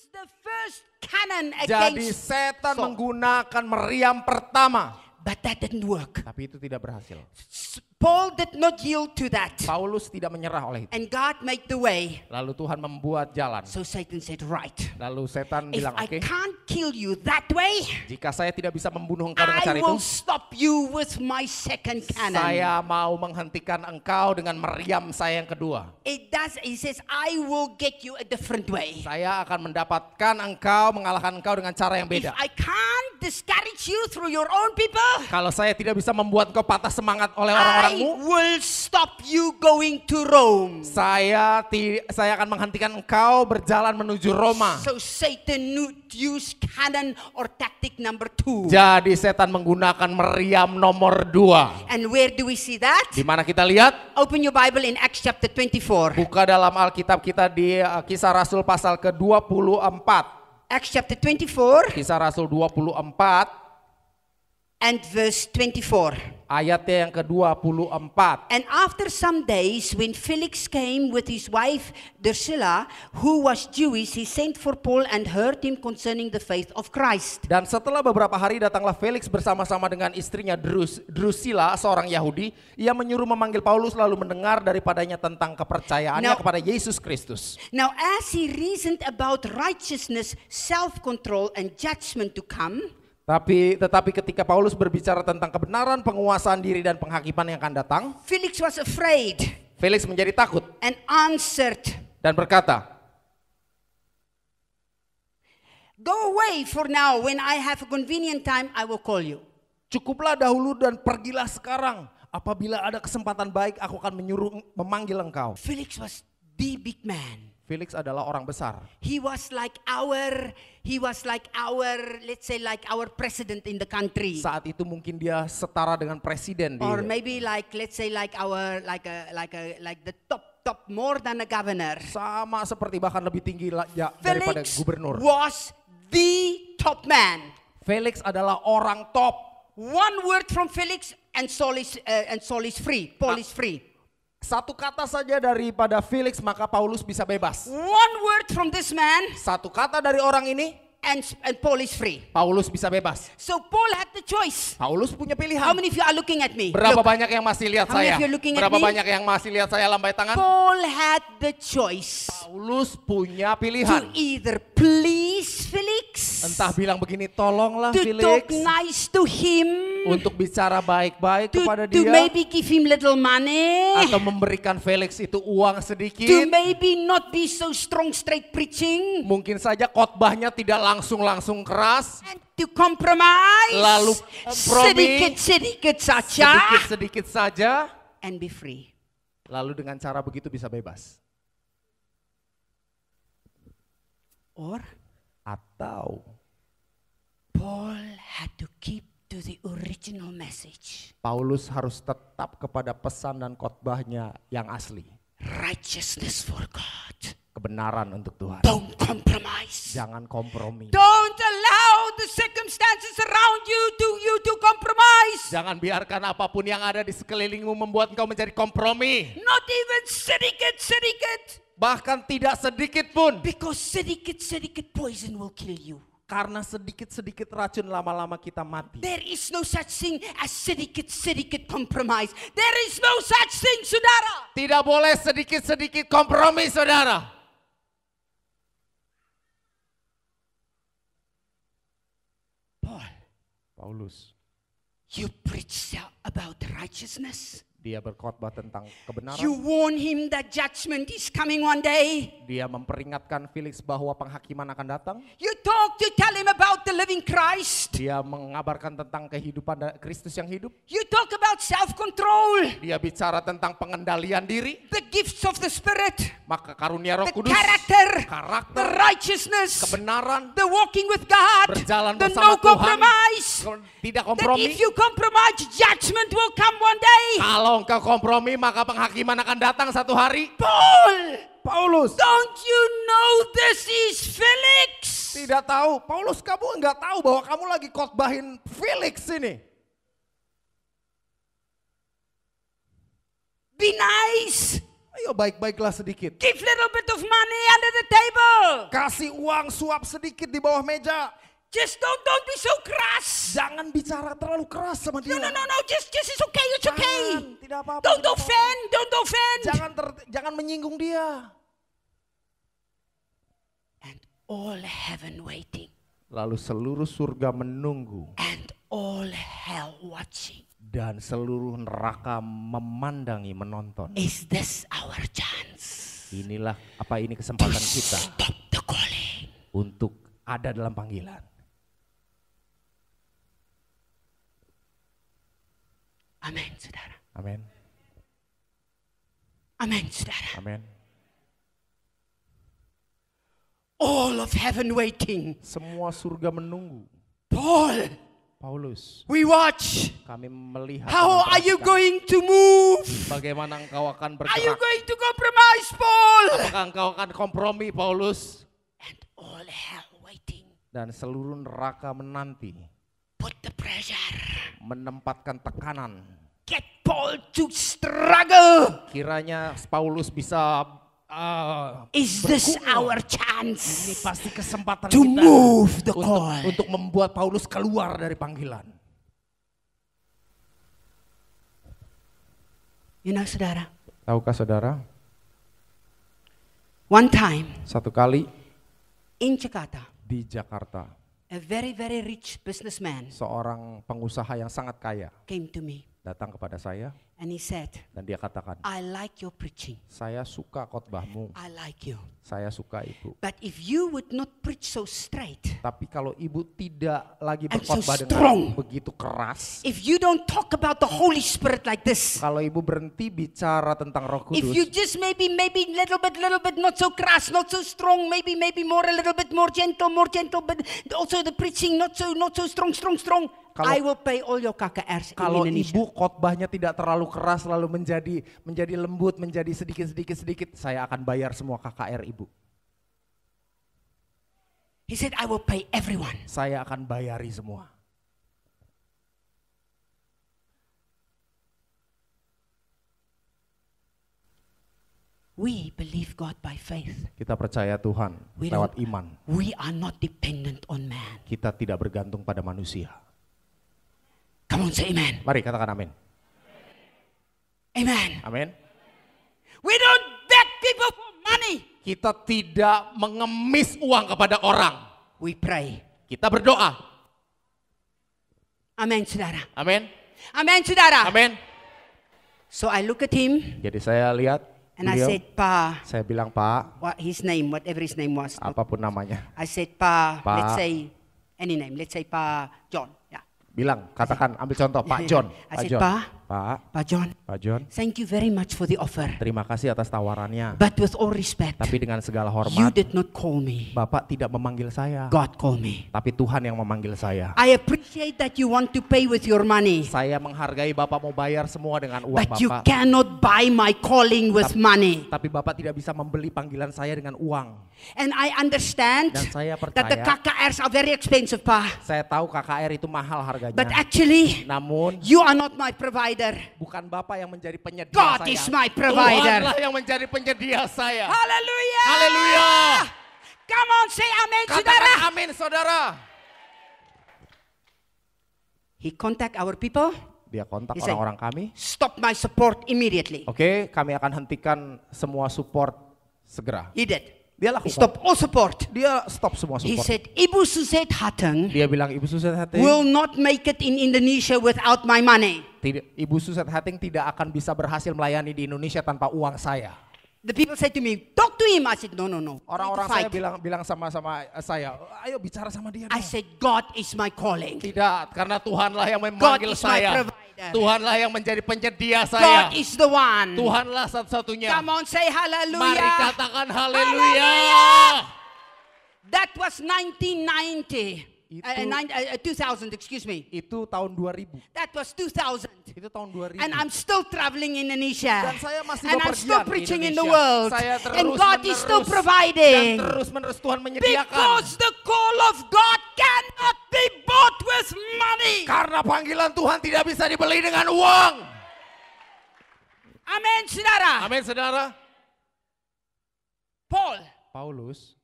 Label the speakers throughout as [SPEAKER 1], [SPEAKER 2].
[SPEAKER 1] used the first cannon
[SPEAKER 2] Jadi
[SPEAKER 1] against
[SPEAKER 2] setan
[SPEAKER 1] Saul.
[SPEAKER 2] menggunakan meriam pertama.
[SPEAKER 1] But that didn't work.
[SPEAKER 2] Tapi itu tidak berhasil.
[SPEAKER 1] Paul did not yield to that.
[SPEAKER 2] Paulus tidak menyerah oleh itu.
[SPEAKER 1] And God made the way.
[SPEAKER 2] Lalu Tuhan membuat jalan.
[SPEAKER 1] So Satan said, right.
[SPEAKER 2] Lalu setan
[SPEAKER 1] If
[SPEAKER 2] bilang,
[SPEAKER 1] I
[SPEAKER 2] oke,
[SPEAKER 1] can't kill you that way,
[SPEAKER 2] jika saya tidak bisa membunuh engkau dengan cara
[SPEAKER 1] I
[SPEAKER 2] itu,
[SPEAKER 1] will stop you with my second cannon.
[SPEAKER 2] saya mau menghentikan engkau dengan meriam saya yang kedua.
[SPEAKER 1] He says, I will get you a different way.
[SPEAKER 2] Saya akan mendapatkan engkau, mengalahkan engkau dengan cara yang
[SPEAKER 1] If
[SPEAKER 2] beda.
[SPEAKER 1] I can't discourage you through your own people,
[SPEAKER 2] Kalau saya tidak bisa membuat engkau patah semangat oleh
[SPEAKER 1] I
[SPEAKER 2] orang-orangmu,
[SPEAKER 1] will stop you going to Rome.
[SPEAKER 2] saya akan menghentikan engkau berjalan menuju Roma.
[SPEAKER 1] So Satan used cannon or tactic number 2.
[SPEAKER 2] Jadi setan menggunakan meriam nomor 2.
[SPEAKER 1] And where do we see that?
[SPEAKER 2] Di mana kita lihat?
[SPEAKER 1] Open your Bible in Acts chapter 24.
[SPEAKER 2] Buka dalam Alkitab kita di Kisah Rasul pasal ke-24.
[SPEAKER 1] Acts chapter 24
[SPEAKER 2] Kisah Rasul 24
[SPEAKER 1] and verse 24.
[SPEAKER 2] ayatnya yang ke-24.
[SPEAKER 1] And after some days, when Felix came with his wife Drusilla, who was Jewish, he sent for Paul and heard him concerning the faith of Christ.
[SPEAKER 2] Dan setelah beberapa hari datanglah Felix bersama-sama dengan istrinya Drusilla, seorang Yahudi. Ia menyuruh memanggil Paulus lalu mendengar daripadanya tentang kepercayaannya kepada Yesus Kristus.
[SPEAKER 1] Now as he reasoned about righteousness, self-control and judgment to come,
[SPEAKER 2] Tetapi ketika Paulus berbicara tentang kebenaran, penguasaan diri dan penghakiman yang akan datang,
[SPEAKER 1] Felix was afraid
[SPEAKER 2] Felix menjadi takut
[SPEAKER 1] and answered,
[SPEAKER 2] dan berkata,
[SPEAKER 1] "Go away for now. When I have a convenient time, I will call you."
[SPEAKER 2] "Cukuplah dahulu dan pergilah sekarang. Apabila ada kesempatan baik, aku akan memanggil engkau."
[SPEAKER 1] Felix was the big man.
[SPEAKER 2] Felix adalah orang besar.
[SPEAKER 1] He was like our, let's say like our president in the country.
[SPEAKER 2] Saat itu mungkin dia setara dengan presiden
[SPEAKER 1] Or maybe like, let's say like our, like the top more than a governor.
[SPEAKER 2] Sama seperti bahkan lebih tinggi daripada
[SPEAKER 1] Felix
[SPEAKER 2] gubernur.
[SPEAKER 1] was the top man.
[SPEAKER 2] Felix adalah orang top.
[SPEAKER 1] One word from Felix and Saul is free. Paul is free.
[SPEAKER 2] Satu kata saja daripada Felix maka Paulus bisa bebas.
[SPEAKER 1] One word from this man
[SPEAKER 2] Satu kata dari orang ini
[SPEAKER 1] and Paul is free.
[SPEAKER 2] Paulus bisa bebas.
[SPEAKER 1] So Paul had the choice.
[SPEAKER 2] Paulus punya pilihan.
[SPEAKER 1] How many of you are looking at me?
[SPEAKER 2] Berapa
[SPEAKER 1] Look,
[SPEAKER 2] banyak yang masih lihat
[SPEAKER 1] How many
[SPEAKER 2] saya?
[SPEAKER 1] of you looking at
[SPEAKER 2] Berapa
[SPEAKER 1] me?
[SPEAKER 2] banyak yang masih lihat saya lambai tangan?
[SPEAKER 1] Paul had the choice
[SPEAKER 2] Paulus punya
[SPEAKER 1] to
[SPEAKER 2] pilihan.
[SPEAKER 1] either please Felix,
[SPEAKER 2] Entah bilang begini, tolonglah
[SPEAKER 1] to talk
[SPEAKER 2] Felix
[SPEAKER 1] nice to him,
[SPEAKER 2] untuk bicara baik-baik kepada
[SPEAKER 1] to
[SPEAKER 2] dia,
[SPEAKER 1] maybe give him little money,
[SPEAKER 2] atau memberikan Felix itu uang
[SPEAKER 1] to
[SPEAKER 2] sedikit.
[SPEAKER 1] maybe not be so strong straight preaching,
[SPEAKER 2] Mungkin saja khotbahnya tidak langsung keras,
[SPEAKER 1] and to compromise,
[SPEAKER 2] lalu kompromi
[SPEAKER 1] sedikit saja,
[SPEAKER 2] sedikit saja,
[SPEAKER 1] and be free.
[SPEAKER 2] lalu dengan cara begitu bisa bebas.
[SPEAKER 1] Or
[SPEAKER 2] Atau
[SPEAKER 1] Paul had to keep to the original message.
[SPEAKER 2] Paulus harus tetap kepada pesan dan khotbahnya yang asli.
[SPEAKER 1] Righteousness for God.
[SPEAKER 2] Kebenaran untuk Tuhan.
[SPEAKER 1] Don't compromise.
[SPEAKER 2] Jangan kompromi.
[SPEAKER 1] Don't allow the circumstances around you to compromise.
[SPEAKER 2] Jangan biarkan apapun yang ada di sekelilingmu membuat engkau menjadi kompromi.
[SPEAKER 1] Not even sedikit.
[SPEAKER 2] Bahkan tidak sedikit pun.
[SPEAKER 1] Because sedikit poison will kill you.
[SPEAKER 2] Karena sedikit-sedikit racun lama-lama kita mati.
[SPEAKER 1] There is no such thing as sedikit compromise. There is no such thing, saudara.
[SPEAKER 2] Tidak boleh sedikit-sedikit kompromi, saudara. Paulus.
[SPEAKER 1] You preach about righteousness.
[SPEAKER 2] Dia berkhotbah tentang kebenaran.
[SPEAKER 1] You warn him that judgment is coming one day.
[SPEAKER 2] Dia memperingatkan Felix bahwa penghakiman akan datang.
[SPEAKER 1] You tell him about the living Christ.
[SPEAKER 2] Dia mengabarkan tentang kehidupan Kristus yang hidup.
[SPEAKER 1] You talk about self-control.
[SPEAKER 2] Dia bicara tentang pengendalian diri.
[SPEAKER 1] The gifts of the Spirit.
[SPEAKER 2] Maka karunia Roh
[SPEAKER 1] The
[SPEAKER 2] Kudus.
[SPEAKER 1] character.
[SPEAKER 2] Karakter.
[SPEAKER 1] The righteousness.
[SPEAKER 2] Kebenaran.
[SPEAKER 1] The walking with God.
[SPEAKER 2] Berjalan
[SPEAKER 1] The
[SPEAKER 2] bersama
[SPEAKER 1] no compromise.
[SPEAKER 2] Tuhan. Tidak
[SPEAKER 1] That
[SPEAKER 2] kompromi.
[SPEAKER 1] if you compromise, judgment will come one day.
[SPEAKER 2] Kalau engkau kompromi maka penghakiman akan datang satu hari.
[SPEAKER 1] Paulus, don't you know this is Felix?
[SPEAKER 2] Tidak tahu. Paulus, kamu enggak tahu bahwa kamu lagi khotbahin Felix ini.
[SPEAKER 1] Be nice.
[SPEAKER 2] Ayo baik-baiklah sedikit.
[SPEAKER 1] Give little bit of money under the table.
[SPEAKER 2] Kasih uang suap sedikit di bawah meja.
[SPEAKER 1] Just don't be so crass.
[SPEAKER 2] Jangan bicara terlalu keras sama dia.
[SPEAKER 1] No. Just it's okay. It's okay.
[SPEAKER 2] Jangan, tidak apa-apa.
[SPEAKER 1] Don't
[SPEAKER 2] tidak
[SPEAKER 1] offend. Don't offend.
[SPEAKER 2] apa-apa. Jangan menyinggung dia.
[SPEAKER 1] And all heaven waiting.
[SPEAKER 2] Lalu seluruh surga menunggu.
[SPEAKER 1] And all hell watching.
[SPEAKER 2] Dan seluruh neraka memandangi, menonton.
[SPEAKER 1] Is this our chance?
[SPEAKER 2] Inilah apa ini kesempatan
[SPEAKER 1] To
[SPEAKER 2] kita
[SPEAKER 1] stop the calling.
[SPEAKER 2] untuk ada dalam panggilan.
[SPEAKER 1] Amen, saudara.
[SPEAKER 2] Amin.
[SPEAKER 1] Amen, saudara.
[SPEAKER 2] Amin.
[SPEAKER 1] All of heaven waiting.
[SPEAKER 2] Semua surga menunggu.
[SPEAKER 1] Paulus,
[SPEAKER 2] Paulus,
[SPEAKER 1] we watch.
[SPEAKER 2] kami melihat.
[SPEAKER 1] How
[SPEAKER 2] dan
[SPEAKER 1] are you
[SPEAKER 2] memperhatikan
[SPEAKER 1] going to move?
[SPEAKER 2] bagaimana engkau akan
[SPEAKER 1] Are you
[SPEAKER 2] bergerak?
[SPEAKER 1] going to compromise, Paul?
[SPEAKER 2] Apakah engkau akan kompromi, Paulus?
[SPEAKER 1] And all hell waiting.
[SPEAKER 2] Dan seluruh neraka menanti,
[SPEAKER 1] Put the pressure.
[SPEAKER 2] menempatkan tekanan.
[SPEAKER 1] Get Paul to struggle.
[SPEAKER 2] Kiranya Paulus bisa
[SPEAKER 1] Is this
[SPEAKER 2] bergumul.
[SPEAKER 1] our
[SPEAKER 2] Ini
[SPEAKER 1] chance
[SPEAKER 2] pasti kesempatan
[SPEAKER 1] to
[SPEAKER 2] kita
[SPEAKER 1] move the call?
[SPEAKER 2] untuk membuat Paulus keluar dari panggilan.
[SPEAKER 1] You know, saudara,
[SPEAKER 2] Tahukah saudara?
[SPEAKER 1] one time
[SPEAKER 2] Satu kali
[SPEAKER 1] in Jakarta,
[SPEAKER 2] di Jakarta,
[SPEAKER 1] a very, very rich businessman
[SPEAKER 2] seorang pengusaha yang sangat kaya
[SPEAKER 1] came to me
[SPEAKER 2] datang kepada saya
[SPEAKER 1] and he said,
[SPEAKER 2] dan dia katakan,
[SPEAKER 1] I like your preaching.
[SPEAKER 2] saya suka khotbahmu,
[SPEAKER 1] I like you.
[SPEAKER 2] saya suka ibu.
[SPEAKER 1] But if you would not preach so straight,
[SPEAKER 2] Tapi kalau ibu tidak lagi
[SPEAKER 1] And so
[SPEAKER 2] berkhotbah
[SPEAKER 1] strong.
[SPEAKER 2] dengan begitu keras,
[SPEAKER 1] if you don't talk about the Holy Spirit like this,
[SPEAKER 2] kalau ibu berhenti bicara tentang Roh
[SPEAKER 1] if you
[SPEAKER 2] Kudus,
[SPEAKER 1] just maybe little bit, not so crass, not so strong, maybe more, a little bit more gentle, but also the preaching not so strong.
[SPEAKER 2] Kalau-
[SPEAKER 1] I will pay all your KKRs in
[SPEAKER 2] kalau
[SPEAKER 1] Indonesia.
[SPEAKER 2] ibu khotbahnya tidak terlalu keras lalu menjadi lembut, menjadi sedikit, saya akan bayar semua KKR ibu.
[SPEAKER 1] He said, I will pay everyone.
[SPEAKER 2] Saya akan bayari semua.
[SPEAKER 1] We believe God by faith.
[SPEAKER 2] Kita percaya Tuhan
[SPEAKER 1] We
[SPEAKER 2] lewat
[SPEAKER 1] don't-
[SPEAKER 2] iman.
[SPEAKER 1] We are not dependent on man.
[SPEAKER 2] Kita tidak bergantung pada manusia.
[SPEAKER 1] Come on, say amen.
[SPEAKER 2] Mari katakan amin.
[SPEAKER 1] Amen.
[SPEAKER 2] Amin.
[SPEAKER 1] We don't beg people for money.
[SPEAKER 2] Kita tidak mengemis uang kepada orang.
[SPEAKER 1] We pray.
[SPEAKER 2] Kita berdoa.
[SPEAKER 1] Amen, saudara.
[SPEAKER 2] Amin.
[SPEAKER 1] Amen, saudara.
[SPEAKER 2] Amin.
[SPEAKER 1] So I look at him
[SPEAKER 2] Jadi saya lihat
[SPEAKER 1] and I
[SPEAKER 2] beliau,
[SPEAKER 1] said, Pa,
[SPEAKER 2] saya bilang, Pak,
[SPEAKER 1] what his name, whatever his name was.
[SPEAKER 2] apapun namanya.
[SPEAKER 1] I said, Pa,
[SPEAKER 2] Pa.
[SPEAKER 1] let's say any name. Let's say Pa John. Yeah.
[SPEAKER 2] Bilang, katakan, ambil contoh, Pak John.
[SPEAKER 1] I
[SPEAKER 2] Pak
[SPEAKER 1] said,
[SPEAKER 2] John.
[SPEAKER 1] Pa,
[SPEAKER 2] Pak
[SPEAKER 1] John,
[SPEAKER 2] John,
[SPEAKER 1] thank you very much for the offer.
[SPEAKER 2] terima kasih atas tawarannya.
[SPEAKER 1] But with all respect,
[SPEAKER 2] Tapi dengan segala
[SPEAKER 1] you
[SPEAKER 2] hormat,
[SPEAKER 1] did not call me.
[SPEAKER 2] Bapak tidak memanggil saya.
[SPEAKER 1] God called me.
[SPEAKER 2] Tapi Tuhan yang memanggil saya.
[SPEAKER 1] I appreciate that you want to pay with your money.
[SPEAKER 2] Saya menghargai Bapak mau bayar semua dengan uang
[SPEAKER 1] But you
[SPEAKER 2] Bapak.
[SPEAKER 1] cannot buy my calling with money.
[SPEAKER 2] Tapi Bapak tidak bisa membeli panggilan saya dengan uang.
[SPEAKER 1] And I understand
[SPEAKER 2] Dan saya
[SPEAKER 1] that the
[SPEAKER 2] percaya,
[SPEAKER 1] KKRs are very expensive, Pa.
[SPEAKER 2] saya tahu KKR itu mahal harganya.
[SPEAKER 1] But actually,
[SPEAKER 2] Namun
[SPEAKER 1] you are not my provider.
[SPEAKER 2] bukan Bapak yang menjadi penyedia
[SPEAKER 1] God
[SPEAKER 2] saya.
[SPEAKER 1] is my provider.
[SPEAKER 2] Tuhanlah yang menjadi penyedia saya.
[SPEAKER 1] Hallelujah.
[SPEAKER 2] Haleluya.
[SPEAKER 1] Come on, say amen, saudara.
[SPEAKER 2] Katakan amin, saudara.
[SPEAKER 1] He contact our people.
[SPEAKER 2] Dia kontak
[SPEAKER 1] He said,
[SPEAKER 2] orang-orang kami.
[SPEAKER 1] Stop my support immediately.
[SPEAKER 2] Oke, kami akan hentikan semua support segera.
[SPEAKER 1] He did.
[SPEAKER 2] Dia
[SPEAKER 1] He
[SPEAKER 2] lakukan.
[SPEAKER 1] stopped all support.
[SPEAKER 2] Dia stop semua
[SPEAKER 1] He
[SPEAKER 2] support.
[SPEAKER 1] said, Ibu Suzette Hateng
[SPEAKER 2] Dia bilang, Ibu Suset Hating,
[SPEAKER 1] will not make it in Indonesia without my money.
[SPEAKER 2] Ibu Suset Hating tidak akan bisa berhasil melayani di Indonesia tanpa uang saya.
[SPEAKER 1] The people said to me, talk to him. I said, no.
[SPEAKER 2] Orang-orang
[SPEAKER 1] Fight.
[SPEAKER 2] saya bilang sama saya, ayo bicara sama dia.
[SPEAKER 1] I
[SPEAKER 2] dong."
[SPEAKER 1] said, God is my calling.
[SPEAKER 2] Tidak, karena Tuhanlah yang memanggil
[SPEAKER 1] is my
[SPEAKER 2] saya.
[SPEAKER 1] provider.
[SPEAKER 2] Tuhanlah yang menjadi penyedia
[SPEAKER 1] God
[SPEAKER 2] saya.
[SPEAKER 1] is the one.
[SPEAKER 2] Tuhanlah satu-satunya.
[SPEAKER 1] Come on, say hallelujah.
[SPEAKER 2] Mari katakan haleluya.
[SPEAKER 1] That was 1990.
[SPEAKER 2] Itu-
[SPEAKER 1] 2000, excuse me.
[SPEAKER 2] Itu tahun 2000.
[SPEAKER 1] That was 2000.
[SPEAKER 2] Itu tahun 2000.
[SPEAKER 1] And I'm still traveling in Indonesia.
[SPEAKER 2] Dan saya masih
[SPEAKER 1] And I'm still
[SPEAKER 2] bepergian di
[SPEAKER 1] preaching in the
[SPEAKER 2] Indonesia.
[SPEAKER 1] world.
[SPEAKER 2] Saya
[SPEAKER 1] And God is still
[SPEAKER 2] Dan
[SPEAKER 1] providing.
[SPEAKER 2] terus-menerus Tuhan menyediakan.
[SPEAKER 1] Because the call of God cannot be bought with money.
[SPEAKER 2] Karena panggilan Tuhan tidak bisa dibeli dengan uang.
[SPEAKER 1] Amen, saudara.
[SPEAKER 2] Amin, saudara.
[SPEAKER 1] Paul,
[SPEAKER 2] Paulus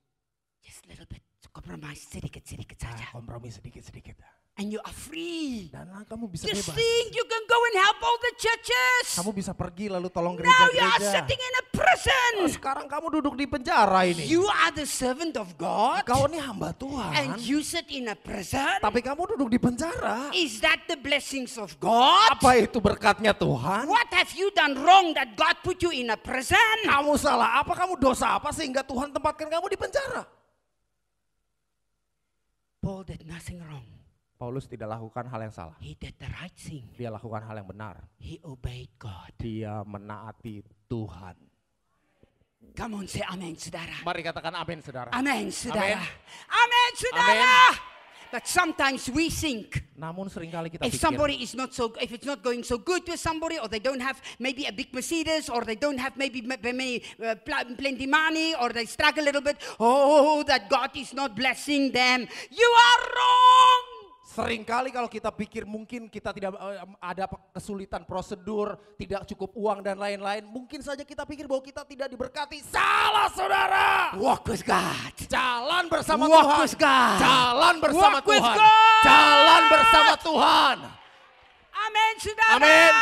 [SPEAKER 1] just a little bit, compromise sedikit-sedikit saja.
[SPEAKER 2] kompromi sedikit-sedikit.
[SPEAKER 1] And you are free.
[SPEAKER 2] Dan kamu bisa
[SPEAKER 1] Just
[SPEAKER 2] bebas.
[SPEAKER 1] think you can go and help all the churches.
[SPEAKER 2] Kamu bisa pergi lalu tolong
[SPEAKER 1] Now you are
[SPEAKER 2] gereja-gereja.
[SPEAKER 1] sitting in a prison.
[SPEAKER 2] Sekarang kamu duduk di penjara ini.
[SPEAKER 1] You are the servant of God.
[SPEAKER 2] Kau ini hamba Tuhan.
[SPEAKER 1] And you sit in a prison.
[SPEAKER 2] Tapi kamu duduk di penjara.
[SPEAKER 1] Is that the blessings of God?
[SPEAKER 2] Apa itu berkatnya Tuhan?
[SPEAKER 1] What have you done wrong that God put you in a prison?
[SPEAKER 2] Kamu salah apa? Kamu dosa apa sehingga Tuhan tempatkan kamu di penjara?
[SPEAKER 1] Paul did nothing wrong.
[SPEAKER 2] Paulus tidak lakukan hal yang salah.
[SPEAKER 1] He did the right thing.
[SPEAKER 2] Dia lakukan hal yang benar.
[SPEAKER 1] He obeyed God.
[SPEAKER 2] Dia menaati Tuhan.
[SPEAKER 1] Come on, say amen, saudara.
[SPEAKER 2] Mari katakan amin, saudara.
[SPEAKER 1] Amen, saudara.
[SPEAKER 2] Amen.
[SPEAKER 1] Amen, saudara. But sometimes we think
[SPEAKER 2] Namun seringkali kita
[SPEAKER 1] if
[SPEAKER 2] pikir,
[SPEAKER 1] somebody is not so, if it's not going so good with somebody, or they don't have maybe a big Mercedes, or they don't have maybe plenty money, or they struggle a little bit, oh, that God is not blessing them. You are wrong.
[SPEAKER 2] seringkali kalau kita pikir mungkin kita tidak ada kesulitan prosedur, tidak cukup uang dan lain-lain, mungkin saja kita pikir bahwa kita tidak diberkati. Salah, saudara.
[SPEAKER 1] Walk with God.
[SPEAKER 2] Jalan bersama
[SPEAKER 1] Walk
[SPEAKER 2] Tuhan.
[SPEAKER 1] with God.
[SPEAKER 2] Jalan bersama
[SPEAKER 1] Walk with
[SPEAKER 2] Tuhan.
[SPEAKER 1] God.
[SPEAKER 2] Jalan bersama Tuhan.
[SPEAKER 1] Amen, saudara.
[SPEAKER 2] Amen.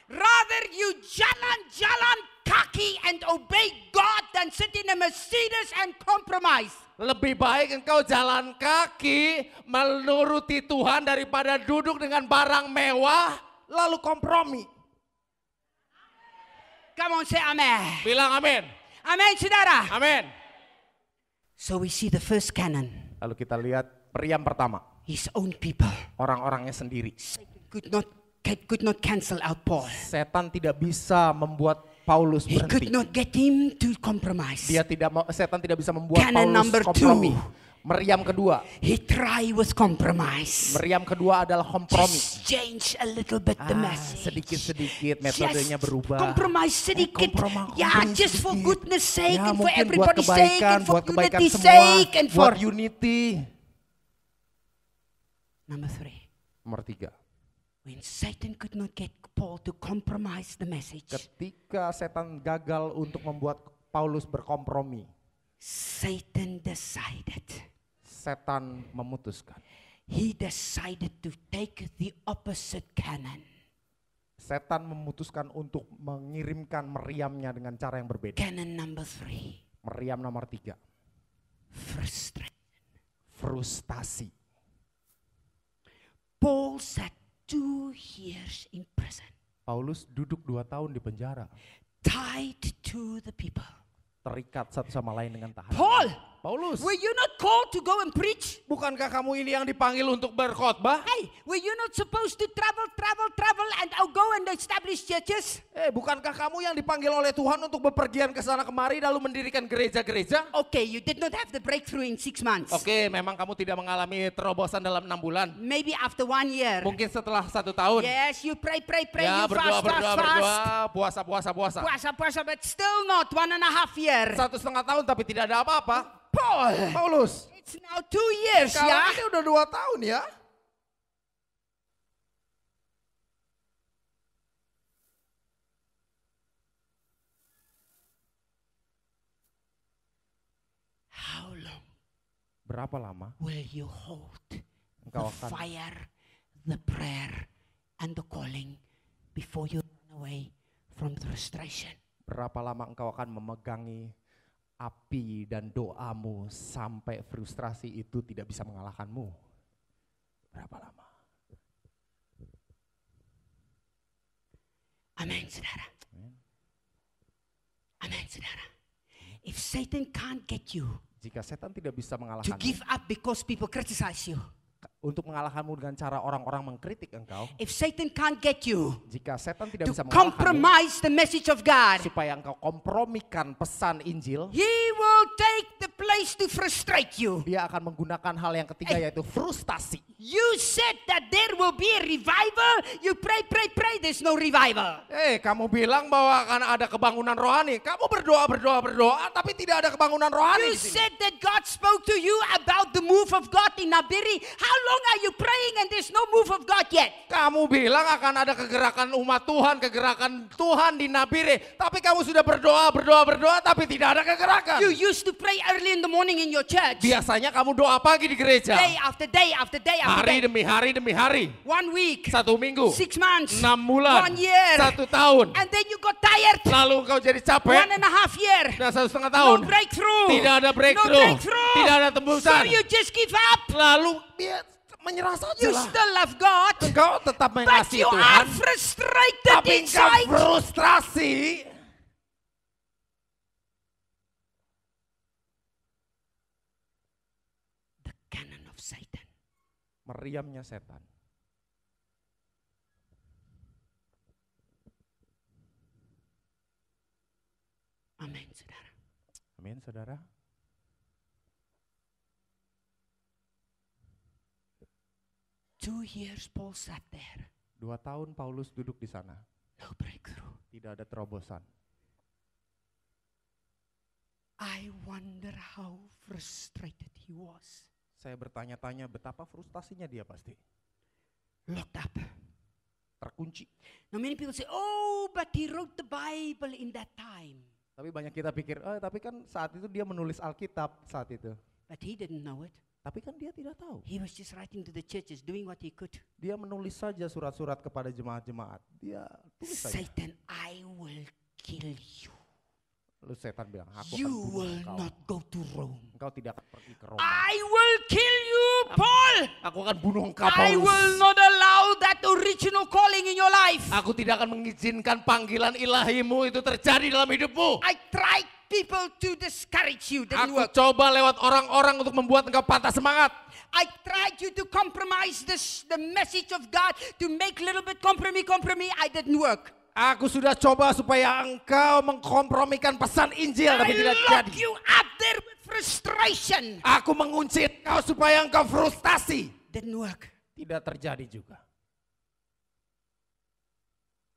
[SPEAKER 1] Rather you jalan-jalan kaki and obey God than sit in a Mercedes and compromise.
[SPEAKER 2] Lebih baik engkau jalan kaki menuruti Tuhan daripada duduk dengan barang mewah lalu kompromi.
[SPEAKER 1] Come on, say amen.
[SPEAKER 2] Bilang amin.
[SPEAKER 1] Amen, saudara.
[SPEAKER 2] Amin.
[SPEAKER 1] So we see the first canon.
[SPEAKER 2] Lalu kita lihat meriam pertama.
[SPEAKER 1] His own people
[SPEAKER 2] Orang-orangnya sendiri.
[SPEAKER 1] could not cancel out Paul.
[SPEAKER 2] Setan tidak bisa membuat Paulus
[SPEAKER 1] He could
[SPEAKER 2] berhenti.
[SPEAKER 1] not get him to compromise.
[SPEAKER 2] Setan tidak bisa membuat
[SPEAKER 1] Canon number
[SPEAKER 2] Paulus kompromi.
[SPEAKER 1] 2.
[SPEAKER 2] Meriam kedua.
[SPEAKER 1] He tried with compromise.
[SPEAKER 2] Meriam kedua adalah kompromi.
[SPEAKER 1] Just change a little bit the message.
[SPEAKER 2] Sedikit-sedikit metodenya
[SPEAKER 1] Just
[SPEAKER 2] berubah.
[SPEAKER 1] compromise sedikit. Ya,
[SPEAKER 2] kompromi
[SPEAKER 1] just for
[SPEAKER 2] sedikit.
[SPEAKER 1] goodness sake
[SPEAKER 2] Ya,
[SPEAKER 1] and for
[SPEAKER 2] mungkin buat
[SPEAKER 1] everybody's sake
[SPEAKER 2] kebaikan,
[SPEAKER 1] and for
[SPEAKER 2] buat kebaikan
[SPEAKER 1] unity's
[SPEAKER 2] semua,
[SPEAKER 1] sake and for
[SPEAKER 2] buat unity.
[SPEAKER 1] number 3.
[SPEAKER 2] Nomor 3.
[SPEAKER 1] When Satan could not get Paul to compromise the message,
[SPEAKER 2] Ketika setan gagal untuk membuat Paulus berkompromi,
[SPEAKER 1] Satan decided.
[SPEAKER 2] setan memutuskan.
[SPEAKER 1] He decided to take the opposite canon.
[SPEAKER 2] Setan memutuskan untuk mengirimkan meriamnya dengan cara yang berbeda.
[SPEAKER 1] Canon number 3.
[SPEAKER 2] Meriam nomor 3. Frustasi.
[SPEAKER 1] Paul sat 2 years in prison,
[SPEAKER 2] Paulus duduk 2 tahun di penjara.
[SPEAKER 1] tied to the people.
[SPEAKER 2] Terikat satu sama lain dengan tahanan. Paulus,
[SPEAKER 1] Were you not called to go and preach?
[SPEAKER 2] bukankah kamu ini yang dipanggil untuk berkhotbah?
[SPEAKER 1] Hey, were you not supposed to travel and go and establish churches?
[SPEAKER 2] Bukankah kamu yang dipanggil oleh Tuhan untuk bepergian ke sana kemari lalu mendirikan gereja-gereja?
[SPEAKER 1] Okay, you did not have the breakthrough in 6 months.
[SPEAKER 2] Oke, memang kamu tidak mengalami terobosan dalam 6 bulan.
[SPEAKER 1] Maybe after 1 year.
[SPEAKER 2] Mungkin setelah 1 tahun.
[SPEAKER 1] Yes, you pray,
[SPEAKER 2] Ya,
[SPEAKER 1] you
[SPEAKER 2] berdoa,
[SPEAKER 1] fast.
[SPEAKER 2] puasa.
[SPEAKER 1] Puasa, but still not 1.5 year.
[SPEAKER 2] 1,5 tahun tapi tidak ada apa-apa.
[SPEAKER 1] Paulus, it's now 2 years,
[SPEAKER 2] Kalau
[SPEAKER 1] ya?
[SPEAKER 2] ini udah 2 tahun ya.
[SPEAKER 1] How long
[SPEAKER 2] Berapa lama
[SPEAKER 1] will you hold
[SPEAKER 2] engkau
[SPEAKER 1] the
[SPEAKER 2] akan
[SPEAKER 1] fire, the prayer, and the calling before you run away from the frustration?
[SPEAKER 2] Berapa lama engkau akan memegangi api dan doamu sampai frustrasi itu tidak bisa mengalahkanmu? Berapa lama?
[SPEAKER 1] Amen, saudara. Amen, saudara. If Satan can't get you
[SPEAKER 2] Jika setan tidak bisa
[SPEAKER 1] to
[SPEAKER 2] mengalahkanmu,
[SPEAKER 1] give up because people criticize you,
[SPEAKER 2] untuk mengalahkanmu dengan cara orang-orang mengkritik engkau,
[SPEAKER 1] if Satan can't get you
[SPEAKER 2] jika setan tidak
[SPEAKER 1] to
[SPEAKER 2] bisa mengalahkanmu,
[SPEAKER 1] compromise the message of God,
[SPEAKER 2] supaya engkau kompromikan pesan Injil,
[SPEAKER 1] he will take the place to frustrate you.
[SPEAKER 2] dia akan menggunakan hal yang ketiga yaitu frustasi.
[SPEAKER 1] You said that there will be a revival. You pray, there's no revival.
[SPEAKER 2] Kamu bilang bahwa akan ada kebangunan rohani. Kamu berdoa, tapi tidak ada kebangunan rohani
[SPEAKER 1] You
[SPEAKER 2] di sini.
[SPEAKER 1] said that God spoke to you about the move move of God in Nabiri. How long are you praying and there's no move of God yet?
[SPEAKER 2] Kamu bilang akan ada kegerakan umat Tuhan, kegerakan Tuhan di Nabire. Tapi kamu sudah berdoa, tapi tidak ada kegerakan.
[SPEAKER 1] You used to pray early in the morning in your church.
[SPEAKER 2] Biasanya kamu doa pagi di gereja.
[SPEAKER 1] Day after day after day after
[SPEAKER 2] Hari
[SPEAKER 1] day.
[SPEAKER 2] demi hari demi hari.
[SPEAKER 1] 1 week.
[SPEAKER 2] 1 minggu.
[SPEAKER 1] 6 months.
[SPEAKER 2] 6 bulan.
[SPEAKER 1] 1 year.
[SPEAKER 2] 1 tahun.
[SPEAKER 1] And then you got tired.
[SPEAKER 2] Lalu kau jadi capek.
[SPEAKER 1] 1.5 year.
[SPEAKER 2] Dan 1,5 tahun.
[SPEAKER 1] No breakthrough.
[SPEAKER 2] Tidak ada breakthrough.
[SPEAKER 1] No breakthrough.
[SPEAKER 2] Tidak ada
[SPEAKER 1] So
[SPEAKER 2] tembusan.
[SPEAKER 1] you just give up.
[SPEAKER 2] Lalu dia menyerah saja
[SPEAKER 1] You
[SPEAKER 2] lah.
[SPEAKER 1] still love God.
[SPEAKER 2] Engkau tetap
[SPEAKER 1] But
[SPEAKER 2] mengasihi
[SPEAKER 1] you
[SPEAKER 2] Tuhan.
[SPEAKER 1] are frustrated
[SPEAKER 2] Tapi engkau
[SPEAKER 1] inside.
[SPEAKER 2] frustrasi.
[SPEAKER 1] The cannon of Satan.
[SPEAKER 2] Meriamnya setan.
[SPEAKER 1] Amin, saudara.
[SPEAKER 2] Amin, saudara.
[SPEAKER 1] Two years Paul sat there.
[SPEAKER 2] 2 tahun Paulus duduk di sana.
[SPEAKER 1] No breakthrough.
[SPEAKER 2] Tidak ada terobosan.
[SPEAKER 1] I wonder how frustrated he was.
[SPEAKER 2] Saya bertanya-tanya betapa frustasinya dia pasti.
[SPEAKER 1] Locked up.
[SPEAKER 2] Terkunci.
[SPEAKER 1] Now many people say, oh, but he wrote the Bible in that time.
[SPEAKER 2] Tapi banyak kita pikir, tapi kan saat itu dia menulis Alkitab saat itu.
[SPEAKER 1] But he didn't know it.
[SPEAKER 2] Tapi kan dia tidak tahu.
[SPEAKER 1] He was just writing to the churches, doing what he could.
[SPEAKER 2] Dia menulis saja surat-surat kepada jemaat-jemaat. Dia tulis saja.
[SPEAKER 1] Satan, I will kill you.
[SPEAKER 2] Lalu setan bilang, aku
[SPEAKER 1] You
[SPEAKER 2] akan bunuh
[SPEAKER 1] will
[SPEAKER 2] engkau.
[SPEAKER 1] not go to Rome.
[SPEAKER 2] Engkau tidak akan pergi ke Roma.
[SPEAKER 1] I will kill you, Paul.
[SPEAKER 2] Aku akan bunuh engkau,
[SPEAKER 1] I will
[SPEAKER 2] Paulus.
[SPEAKER 1] not allow that original calling in your life.
[SPEAKER 2] Aku tidak akan mengizinkan panggilan ilahimu itu terjadi dalam hidupmu.
[SPEAKER 1] I tried people to discourage you. Didn't
[SPEAKER 2] Aku
[SPEAKER 1] work.
[SPEAKER 2] coba lewat orang-orang untuk membuat engkau patah semangat.
[SPEAKER 1] I tried you to compromise the message of God, to make a little bit compromise. I didn't work.
[SPEAKER 2] Aku sudah coba supaya engkau mengkompromikan pesan Injil, tapi tidak
[SPEAKER 1] I lock
[SPEAKER 2] jadi.
[SPEAKER 1] you up there with frustration.
[SPEAKER 2] Aku mengunci engkau supaya engkau frustasi.
[SPEAKER 1] Didn't work.
[SPEAKER 2] Tidak terjadi juga.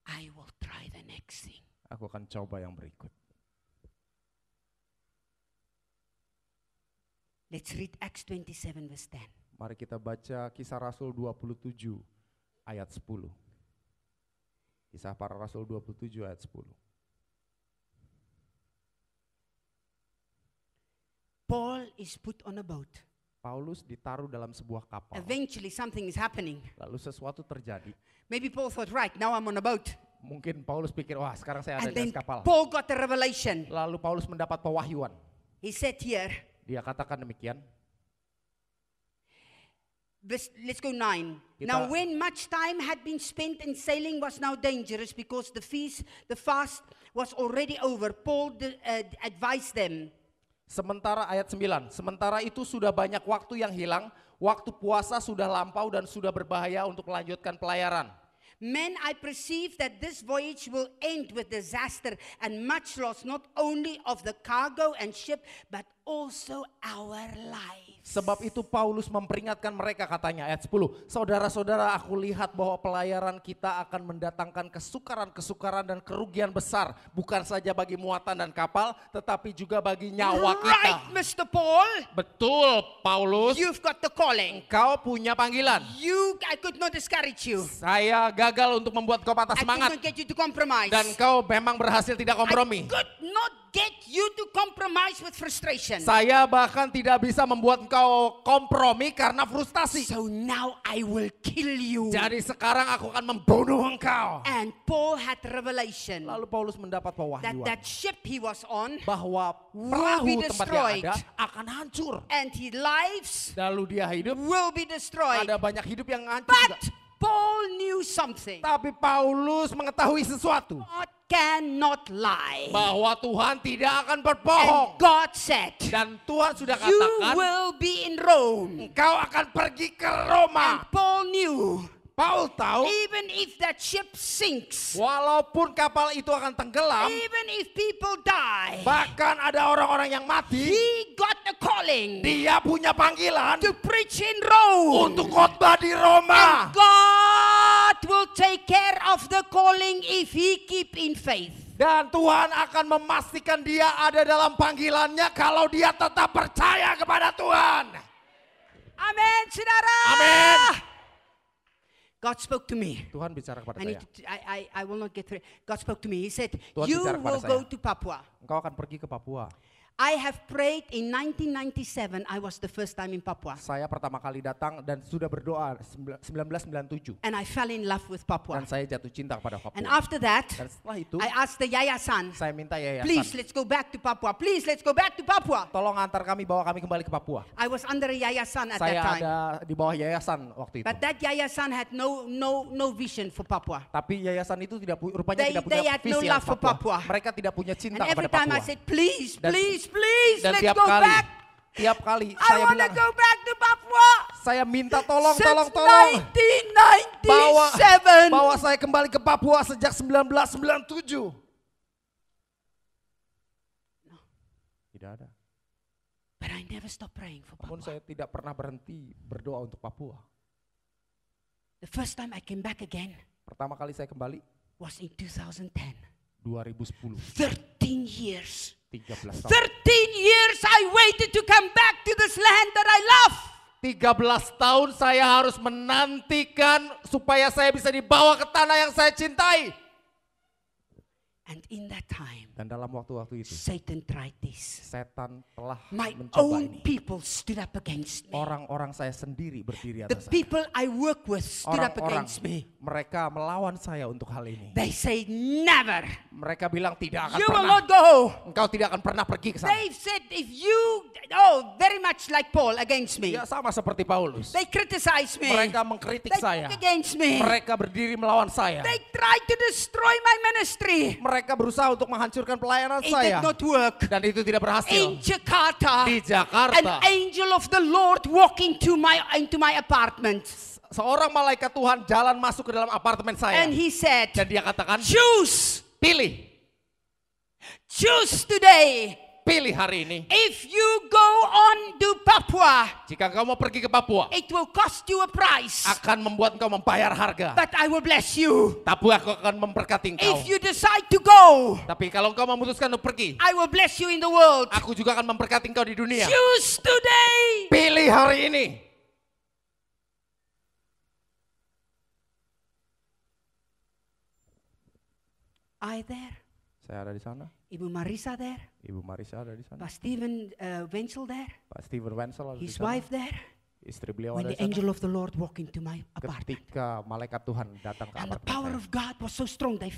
[SPEAKER 1] I will try the next thing.
[SPEAKER 2] Aku akan coba yang berikut.
[SPEAKER 1] Let's read Acts 27 verse 10.
[SPEAKER 2] Mari kita baca Kisah Rasul 27 ayat 10. Kisah para Rasul 27 ayat 10.
[SPEAKER 1] Paul is put on a boat.
[SPEAKER 2] Paulus ditaruh dalam sebuah kapal.
[SPEAKER 1] Eventually something is happening.
[SPEAKER 2] Lalu sesuatu terjadi.
[SPEAKER 1] Maybe Paul thought, right, now I'm on a boat.
[SPEAKER 2] Mungkin Paulus pikir, wah sekarang saya ada
[SPEAKER 1] And
[SPEAKER 2] di
[SPEAKER 1] then
[SPEAKER 2] atas kapal.
[SPEAKER 1] Paul got the revelation.
[SPEAKER 2] Lalu Paulus mendapat pewahyuan.
[SPEAKER 1] He said here,
[SPEAKER 2] Dia katakan demikian.
[SPEAKER 1] let's go 9. Now when much time had been spent in sailing was now dangerous because the fast was already over, Paul advised them.
[SPEAKER 2] Sementara ayat 9, sementara itu sudah banyak waktu yang hilang, waktu puasa sudah lampau dan sudah berbahaya untuk melanjutkan pelayaran.
[SPEAKER 1] Men, I perceive that this voyage will end with disaster and much loss, not only of the cargo and ship, but also our lives.
[SPEAKER 2] Sebab itu Paulus memperingatkan mereka, katanya ayat 10. Saudara-saudara, aku lihat bahwa pelayaran kita akan mendatangkan kesukaran-kesukaran dan kerugian besar. Bukan saja bagi muatan dan kapal, tetapi juga bagi nyawa kita.
[SPEAKER 1] Right, Mr. Paul.
[SPEAKER 2] Betul, Paulus.
[SPEAKER 1] You've got the calling.
[SPEAKER 2] Kau punya panggilan.
[SPEAKER 1] I could not discourage you.
[SPEAKER 2] Saya gagal untuk membuat kau patah
[SPEAKER 1] I could
[SPEAKER 2] semangat.
[SPEAKER 1] not get you to compromise.
[SPEAKER 2] Dan kau memang berhasil tidak kompromi.
[SPEAKER 1] I could not get you to compromise with frustration.
[SPEAKER 2] Saya bahkan tidak bisa membuat engkau kompromi karena frustasi.
[SPEAKER 1] So now I will kill you.
[SPEAKER 2] Jadi sekarang aku akan membunuh engkau.
[SPEAKER 1] And Paul had revelation
[SPEAKER 2] Lalu Paulus mendapat pewahyuan
[SPEAKER 1] that ship he was on
[SPEAKER 2] bahwa
[SPEAKER 1] will
[SPEAKER 2] perahu
[SPEAKER 1] be
[SPEAKER 2] tempat dia
[SPEAKER 1] destroyed.
[SPEAKER 2] ada akan hancur.
[SPEAKER 1] and his lives
[SPEAKER 2] Lalu dia hidup,
[SPEAKER 1] will be destroyed.
[SPEAKER 2] ada banyak hidup yang hancur
[SPEAKER 1] But
[SPEAKER 2] juga.
[SPEAKER 1] Paul knew something.
[SPEAKER 2] Tapi Paulus mengetahui sesuatu.
[SPEAKER 1] God cannot lie.
[SPEAKER 2] Bahwa Tuhan tidak akan berbohong.
[SPEAKER 1] And God said,
[SPEAKER 2] Dan Tuhan sudah
[SPEAKER 1] you
[SPEAKER 2] katakan,
[SPEAKER 1] will be in Rome.
[SPEAKER 2] engkau akan pergi ke Roma.
[SPEAKER 1] And Paul knew,
[SPEAKER 2] Paul tahu,
[SPEAKER 1] even if that ship sinks,
[SPEAKER 2] walaupun kapal itu akan tenggelam,
[SPEAKER 1] even if people die,
[SPEAKER 2] bahkan ada orang-orang yang mati,
[SPEAKER 1] he got the calling
[SPEAKER 2] dia punya panggilan
[SPEAKER 1] to preach in Rome.
[SPEAKER 2] untuk khotbah di Roma.
[SPEAKER 1] And God will take care of the calling if he keep in faith.
[SPEAKER 2] Dan Tuhan akan memastikan dia ada dalam panggilannya kalau dia tetap percaya kepada Tuhan.
[SPEAKER 1] Amen, saudara.
[SPEAKER 2] Amin.
[SPEAKER 1] God spoke to me.
[SPEAKER 2] Tuhan bicara kepada
[SPEAKER 1] I need
[SPEAKER 2] saya.
[SPEAKER 1] I will not get through. God spoke to me. He said,
[SPEAKER 2] Tuhan
[SPEAKER 1] you
[SPEAKER 2] bicara kepada
[SPEAKER 1] will go
[SPEAKER 2] saya.
[SPEAKER 1] to Papua.
[SPEAKER 2] Engkau akan pergi ke Papua.
[SPEAKER 1] I have prayed in 1997. I was the first time in Papua.
[SPEAKER 2] Saya pertama kali datang dan sudah berdoa 1997.
[SPEAKER 1] And I fell in love with Papua.
[SPEAKER 2] Dan saya jatuh cinta kepada
[SPEAKER 1] And
[SPEAKER 2] Papua.
[SPEAKER 1] after that,
[SPEAKER 2] Dan setelah itu,
[SPEAKER 1] I asked the yayasan,
[SPEAKER 2] saya minta
[SPEAKER 1] please
[SPEAKER 2] yayasan,
[SPEAKER 1] let's go back to Papua. Please let's go back to Papua.
[SPEAKER 2] tolong antar kami, bawa kami kembali ke Papua.
[SPEAKER 1] I was under a yayasan at
[SPEAKER 2] Saya
[SPEAKER 1] that time.
[SPEAKER 2] ada di bawah yayasan waktu itu.
[SPEAKER 1] But that yayasan had no vision for Papua.
[SPEAKER 2] Tapi yayasan itu rupanya
[SPEAKER 1] They
[SPEAKER 2] tidak punya
[SPEAKER 1] had no
[SPEAKER 2] visi
[SPEAKER 1] love
[SPEAKER 2] yang
[SPEAKER 1] for Papua.
[SPEAKER 2] Mereka tidak punya
[SPEAKER 1] And
[SPEAKER 2] cinta
[SPEAKER 1] every
[SPEAKER 2] kepada
[SPEAKER 1] time
[SPEAKER 2] Papua.
[SPEAKER 1] I said, please,
[SPEAKER 2] Dan-
[SPEAKER 1] please, please,
[SPEAKER 2] Dan
[SPEAKER 1] let's
[SPEAKER 2] tiap
[SPEAKER 1] go
[SPEAKER 2] kali,
[SPEAKER 1] back.
[SPEAKER 2] tiap kali
[SPEAKER 1] I
[SPEAKER 2] saya
[SPEAKER 1] want to
[SPEAKER 2] bilang,
[SPEAKER 1] go back to Papua.
[SPEAKER 2] saya minta tolong,
[SPEAKER 1] Since
[SPEAKER 2] tolong. Bawa
[SPEAKER 1] 1997.
[SPEAKER 2] saya kembali ke Papua sejak 1997. Tidak ada.
[SPEAKER 1] But I never stopped praying for
[SPEAKER 2] Namun
[SPEAKER 1] Papua.
[SPEAKER 2] saya tidak pernah berhenti berdoa untuk Papua.
[SPEAKER 1] The first time I came back again
[SPEAKER 2] Pertama kali saya kembali
[SPEAKER 1] was in 2010.
[SPEAKER 2] 2010,
[SPEAKER 1] 13 years.
[SPEAKER 2] 13
[SPEAKER 1] 13
[SPEAKER 2] tahun.
[SPEAKER 1] years I waited to come back to this land that I love.
[SPEAKER 2] 13 tahun saya harus menantikan supaya saya bisa dibawa ke tanah yang saya cintai.
[SPEAKER 1] And in that time,
[SPEAKER 2] Dan dalam waktu-waktu itu,
[SPEAKER 1] Satan tried this.
[SPEAKER 2] setan telah
[SPEAKER 1] My
[SPEAKER 2] mencoba
[SPEAKER 1] own
[SPEAKER 2] ini.
[SPEAKER 1] people stood up against me.
[SPEAKER 2] Orang-orang saya sendiri berdiri
[SPEAKER 1] The
[SPEAKER 2] atas saya.
[SPEAKER 1] people I work with stood up
[SPEAKER 2] Orang-orang
[SPEAKER 1] against me.
[SPEAKER 2] mereka melawan saya untuk hal ini.
[SPEAKER 1] They say, never.
[SPEAKER 2] Mereka bilang tidak akan
[SPEAKER 1] You will
[SPEAKER 2] pernah.
[SPEAKER 1] not go.
[SPEAKER 2] Engkau tidak akan pernah pergi ke sana.
[SPEAKER 1] They said, if you, very much like Paul against me.
[SPEAKER 2] Ya sama seperti Paulus.
[SPEAKER 1] They criticize me.
[SPEAKER 2] Mereka mengkritik
[SPEAKER 1] They
[SPEAKER 2] saya.
[SPEAKER 1] talk against me.
[SPEAKER 2] Mereka berdiri melawan saya.
[SPEAKER 1] They tried to destroy my ministry.
[SPEAKER 2] Mereka berusaha untuk menghancurkan pelayanan
[SPEAKER 1] It
[SPEAKER 2] saya.
[SPEAKER 1] did not work.
[SPEAKER 2] Dan itu tidak berhasil.
[SPEAKER 1] In Jakarta,
[SPEAKER 2] Di
[SPEAKER 1] an
[SPEAKER 2] Jakarta,
[SPEAKER 1] angel of the Lord walking into my apartment.
[SPEAKER 2] seorang malaikat Tuhan jalan masuk ke dalam apartemen saya.
[SPEAKER 1] And he said,
[SPEAKER 2] Dan dia katakan,
[SPEAKER 1] choose today.
[SPEAKER 2] pilih hari ini.
[SPEAKER 1] If you go on to Papua,
[SPEAKER 2] Jika engkau mau pergi ke Papua,
[SPEAKER 1] it will cost you a price.
[SPEAKER 2] akan membuat engkau membayar harga.
[SPEAKER 1] But I will bless you.
[SPEAKER 2] Tapi aku akan memberkati engkau.
[SPEAKER 1] If you decide to go,
[SPEAKER 2] Tapi kalau engkau memutuskan untuk pergi,
[SPEAKER 1] I will bless you in the world.
[SPEAKER 2] aku juga akan memberkati engkau di dunia.
[SPEAKER 1] Choose today.
[SPEAKER 2] Pilih hari ini.
[SPEAKER 1] I there.
[SPEAKER 2] Saya ada di sana.
[SPEAKER 1] Ibu Marisa there.
[SPEAKER 2] Ibu Marisa ada di sana.
[SPEAKER 1] Pak Steven Wenzel there.
[SPEAKER 2] Pak Steven Wenzel ada di
[SPEAKER 1] His
[SPEAKER 2] sana.
[SPEAKER 1] wife there.
[SPEAKER 2] Istri beliau
[SPEAKER 1] When
[SPEAKER 2] ada
[SPEAKER 1] the
[SPEAKER 2] di sana.
[SPEAKER 1] angel of the Lord walked into my apartment.
[SPEAKER 2] Ketika malaikat Tuhan datang ke
[SPEAKER 1] And the
[SPEAKER 2] apartemen
[SPEAKER 1] power
[SPEAKER 2] saya.
[SPEAKER 1] of God was so strong. They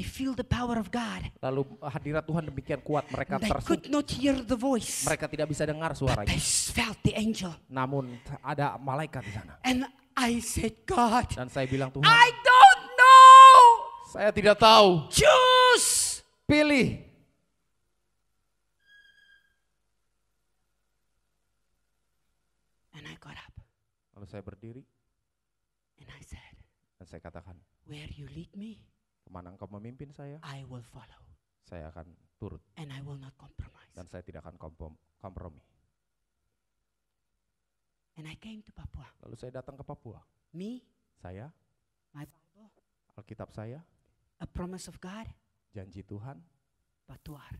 [SPEAKER 1] feel the power of God.
[SPEAKER 2] Lalu hadirat Tuhan demikian kuat, mereka
[SPEAKER 1] They could not hear the voice.
[SPEAKER 2] mereka tidak bisa dengar
[SPEAKER 1] But they
[SPEAKER 2] suaranya.
[SPEAKER 1] felt the angel.
[SPEAKER 2] Namun ada malaikat di sana.
[SPEAKER 1] And I said, God,
[SPEAKER 2] Dan saya bilang, Tuhan,
[SPEAKER 1] I don't know.
[SPEAKER 2] saya tidak tahu.
[SPEAKER 1] Choose.
[SPEAKER 2] Pilih.
[SPEAKER 1] And I got up
[SPEAKER 2] Lalu saya berdiri
[SPEAKER 1] and I said,
[SPEAKER 2] dan saya katakan,
[SPEAKER 1] where you lead me,
[SPEAKER 2] kemana engkau memimpin saya,
[SPEAKER 1] I will follow.
[SPEAKER 2] saya akan turut.
[SPEAKER 1] And I will not compromise.
[SPEAKER 2] Dan saya tidak akan kompromi.
[SPEAKER 1] And I came to Papua.
[SPEAKER 2] Lalu saya datang ke Papua.
[SPEAKER 1] Me,
[SPEAKER 2] Saya,
[SPEAKER 1] my Bible,
[SPEAKER 2] Alkitab saya,
[SPEAKER 1] a promise of God,
[SPEAKER 2] janji Tuhan,
[SPEAKER 1] Patuar,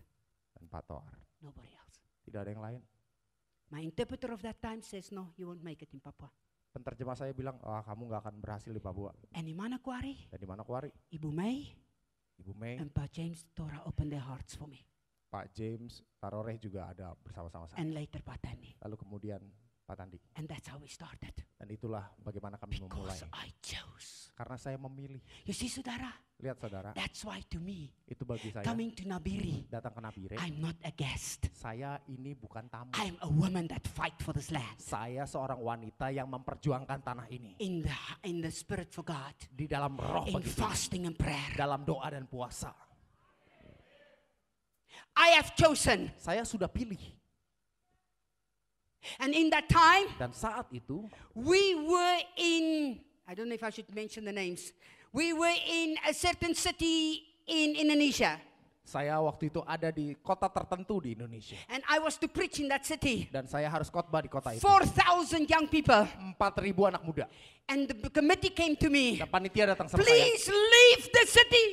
[SPEAKER 2] dan Patoar.
[SPEAKER 1] nobody else.
[SPEAKER 2] Tidak ada yang lain.
[SPEAKER 1] My interpreter of that time says, no, you won't make it in Papua.
[SPEAKER 2] Penterjemah saya bilang, kamu nggak akan berhasil di Papua.
[SPEAKER 1] And in Manokwari,
[SPEAKER 2] Dan di Manokwari,
[SPEAKER 1] Ibu May
[SPEAKER 2] Ibu Mei,
[SPEAKER 1] and Pak James Tora opened their hearts for me.
[SPEAKER 2] Pak James, Taroreh juga ada bersama-sama saya.
[SPEAKER 1] And later Pak Tani.
[SPEAKER 2] Lalu kemudian Pak Tandi.
[SPEAKER 1] And that's how we started.
[SPEAKER 2] Dan itulah bagaimana kami memulai.
[SPEAKER 1] Because I chose.
[SPEAKER 2] Karena saya memilih.
[SPEAKER 1] You see, saudara,
[SPEAKER 2] Lihat saudara,
[SPEAKER 1] that's why to me,
[SPEAKER 2] itu bagi saya
[SPEAKER 1] coming to Nabiri,
[SPEAKER 2] datang ke Nabire.
[SPEAKER 1] I'm not a guest.
[SPEAKER 2] Saya ini bukan tamu.
[SPEAKER 1] I'm a woman that fight for this land.
[SPEAKER 2] Saya seorang wanita yang memperjuangkan tanah ini.
[SPEAKER 1] In the spirit for God.
[SPEAKER 2] Di dalam roh
[SPEAKER 1] In
[SPEAKER 2] begitu.
[SPEAKER 1] fasting and prayer.
[SPEAKER 2] Dalam doa dan puasa.
[SPEAKER 1] I have chosen.
[SPEAKER 2] Saya sudah pilih.
[SPEAKER 1] And in that time,
[SPEAKER 2] Dan saat itu,
[SPEAKER 1] we were in, I don't know if I should mention the names. We were in a certain city in Indonesia.
[SPEAKER 2] saya waktu itu ada di kota tertentu di Indonesia.
[SPEAKER 1] And I was to preach in that city.
[SPEAKER 2] Dan saya harus khotbah di kota itu.
[SPEAKER 1] 4,000 young people.
[SPEAKER 2] 4.000 anak muda.
[SPEAKER 1] And the committee came to me.
[SPEAKER 2] Dan panitia datang sama saya.
[SPEAKER 1] Please leave the city.